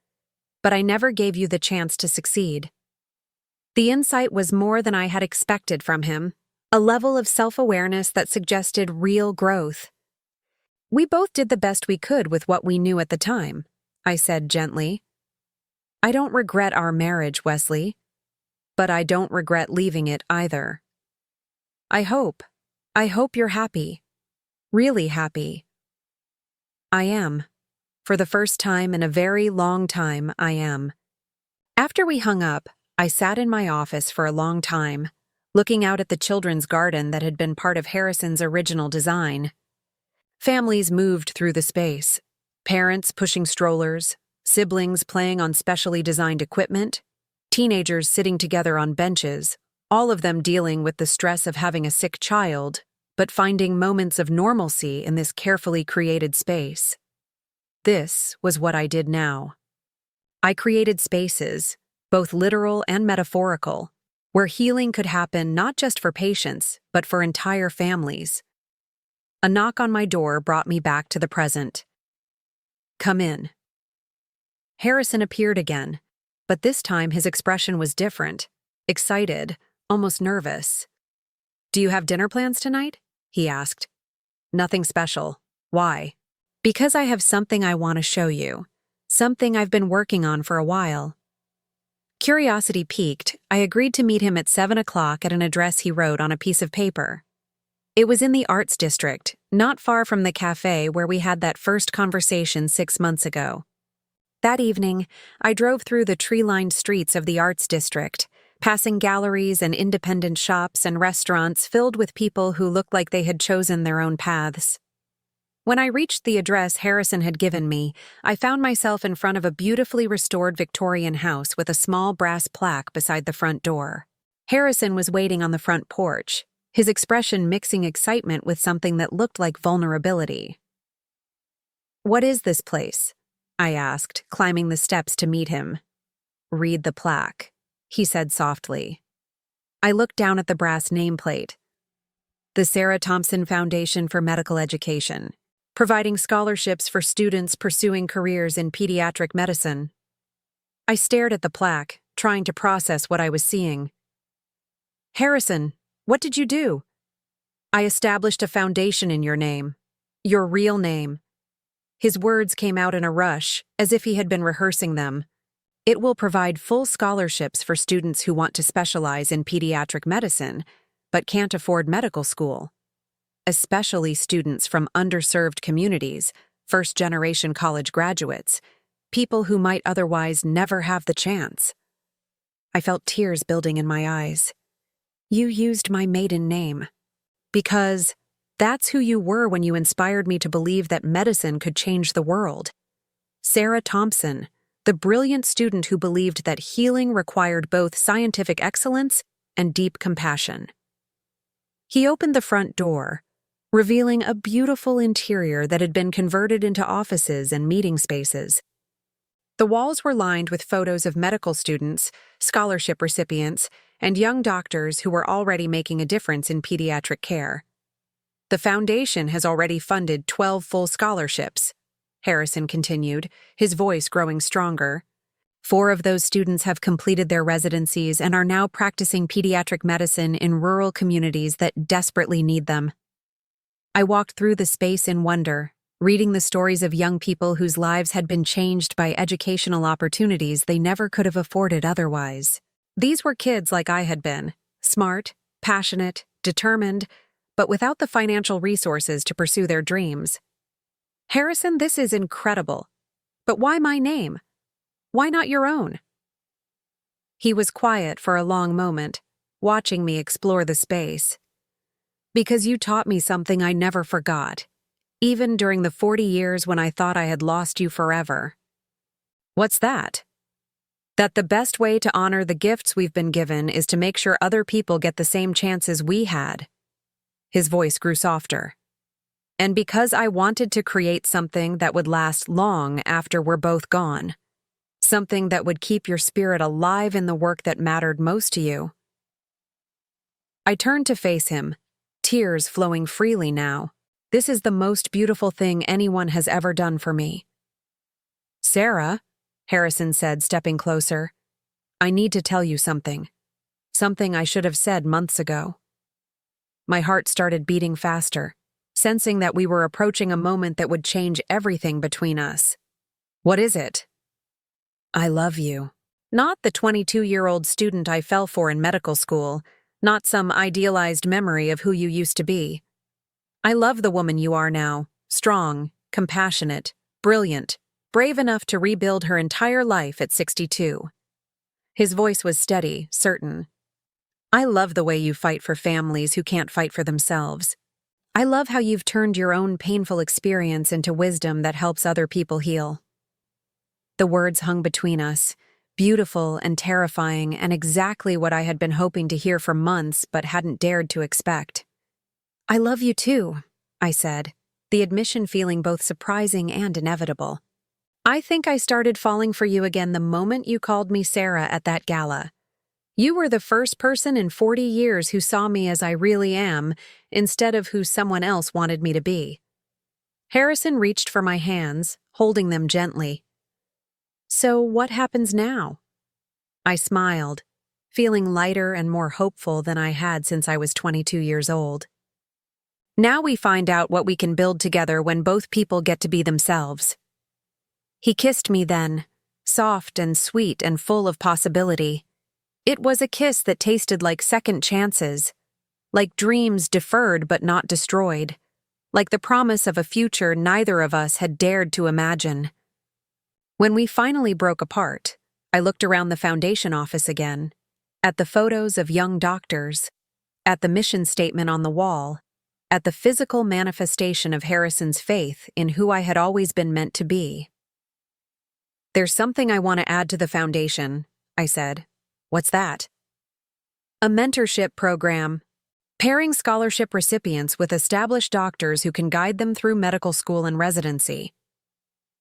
but I never gave you the chance to succeed. The insight was more than I had expected from him, a level of self-awareness that suggested real growth. We both did the best we could with what we knew at the time, I said gently. I don't regret our marriage, Wesley, but I don't regret leaving it either. I hope you're happy. Really happy. I am. For the first time in a very long time, I am. After we hung up, I sat in my office for a long time, looking out at the children's garden that had been part of Harrison's original design. Families moved through the space, parents pushing strollers, siblings playing on specially designed equipment, teenagers sitting together on benches, all of them dealing with the stress of having a sick child, but finding moments of normalcy in this carefully created space. This was what I did now. I created spaces, both literal and metaphorical, where healing could happen not just for patients, but for entire families. A knock on my door brought me back to the present. "Come in." Harrison appeared again, but this time his expression was different, excited, almost nervous. "Do you have dinner plans tonight?" he asked. "Nothing special. Why?" "Because I have something I want to show you. Something I've been working on for a while." Curiosity piqued, I agreed to meet him at 7 o'clock at an address he wrote on a piece of paper. It was in the Arts District, not far from the cafe where we had that first conversation 6 months ago. That evening, I drove through the tree-lined streets of the Arts District, passing galleries and independent shops and restaurants filled with people who looked like they had chosen their own paths. When I reached the address Harrison had given me, I found myself in front of a beautifully restored Victorian house with a small brass plaque beside the front door. Harrison was waiting on the front porch, his expression mixing excitement with something that looked like vulnerability. "What is this place?" I asked, climbing the steps to meet him. "Read the plaque," he said softly. I looked down at the brass nameplate. "The Sarah Thompson Foundation for Medical Education, providing scholarships for students pursuing careers in pediatric medicine." I stared at the plaque, trying to process what I was seeing. "Harrison, what did you do?" "I established a foundation in your name. Your real name." His words came out in a rush, as if he had been rehearsing them. "It will provide full scholarships for students who want to specialize in pediatric medicine, but can't afford medical school. Especially students from underserved communities, first-generation college graduates, people who might otherwise never have the chance." I felt tears building in my eyes. "You used my maiden name. Because that's who you were when you inspired me to believe that medicine could change the world. Sarah Thompson, the brilliant student who believed that healing required both scientific excellence and deep compassion." He opened the front door, revealing a beautiful interior that had been converted into offices and meeting spaces. The walls were lined with photos of medical students, scholarship recipients, and young doctors who were already making a difference in pediatric care. "The foundation has already funded 12 full scholarships," Harrison continued, his voice growing stronger. "4 of those students have completed their residencies and are now practicing pediatric medicine in rural communities that desperately need them." I walked through the space in wonder, reading the stories of young people whose lives had been changed by educational opportunities they never could have afforded otherwise. These were kids like I had been, smart, passionate, determined, but without the financial resources to pursue their dreams. "Harrison, this is incredible. But why my name? Why not your own?" He was quiet for a long moment, watching me explore the space. "Because you taught me something I never forgot, even during the 40 years when I thought I had lost you forever." "What's that?" "That the best way to honor the gifts we've been given is to make sure other people get the same chances we had." His voice grew softer. "And because I wanted to create something that would last long after we're both gone. Something that would keep your spirit alive in the work that mattered most to you." I turned to face him, tears flowing freely now. "This is the most beautiful thing anyone has ever done for me." "Sarah," Harrison said, stepping closer, "I need to tell you something. Something I should have said months ago." My heart started beating faster, sensing that we were approaching a moment that would change everything between us. "What is it?" "I love you." Not the 22-year-old student I fell for in medical school, not some idealized memory of who you used to be. I love the woman you are now, strong, compassionate, brilliant, brave enough to rebuild her entire life at 62. His voice was steady, certain. "I love the way you fight for families who can't fight for themselves. I love how you've turned your own painful experience into wisdom that helps other people heal." The words hung between us, beautiful and terrifying, and exactly what I had been hoping to hear for months but hadn't dared to expect. "I love you too," I said, the admission feeling both surprising and inevitable. "I think I started falling for you again the moment you called me Sarah at that gala. You were the first person in 40 years who saw me as I really am, instead of who someone else wanted me to be. Harrison reached for my hands, holding them gently. So what happens now? I smiled, feeling lighter and more hopeful than I had since I was 22 years old. Now we find out what we can build together when both people get to be themselves. He kissed me then, soft and sweet and full of possibility. It was a kiss that tasted like second chances, like dreams deferred but not destroyed, like the promise of a future neither of us had dared to imagine. When we finally broke apart, I looked around the foundation office again, at the photos of young doctors, at the mission statement on the wall, at the physical manifestation of Harrison's faith in who I had always been meant to be. There's something I want to add to the foundation, I said. What's that? A mentorship program, pairing scholarship recipients with established doctors who can guide them through medical school and residency.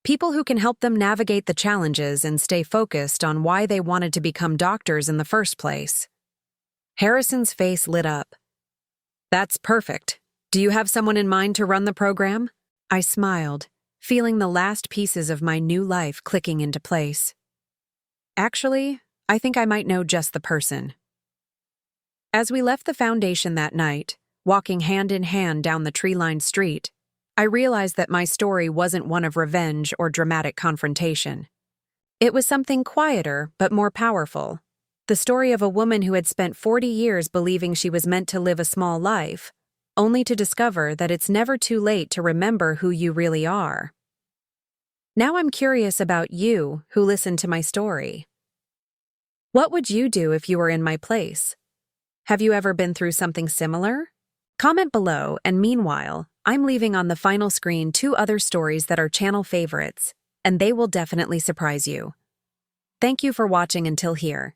People who can help them navigate the challenges and stay focused on why they wanted to become doctors in the first place. Harrison's face lit up. That's perfect. Do you have someone in mind to run the program? I smiled, feeling the last pieces of my new life clicking into place. Actually, I think I might know just the person. As we left the foundation that night, walking hand in hand down the tree-lined street, I realized that my story wasn't one of revenge or dramatic confrontation. It was something quieter but more powerful. The story of a woman who had spent 40 years believing she was meant to live a small life, only to discover that it's never too late to remember who you really are. Now I'm curious about you who listened to my story. What would you do if you were in my place? Have you ever been through something similar? Comment below, and meanwhile, I'm leaving on the final screen 2 other stories that are channel favorites, and they will definitely surprise you. Thank you for watching until here.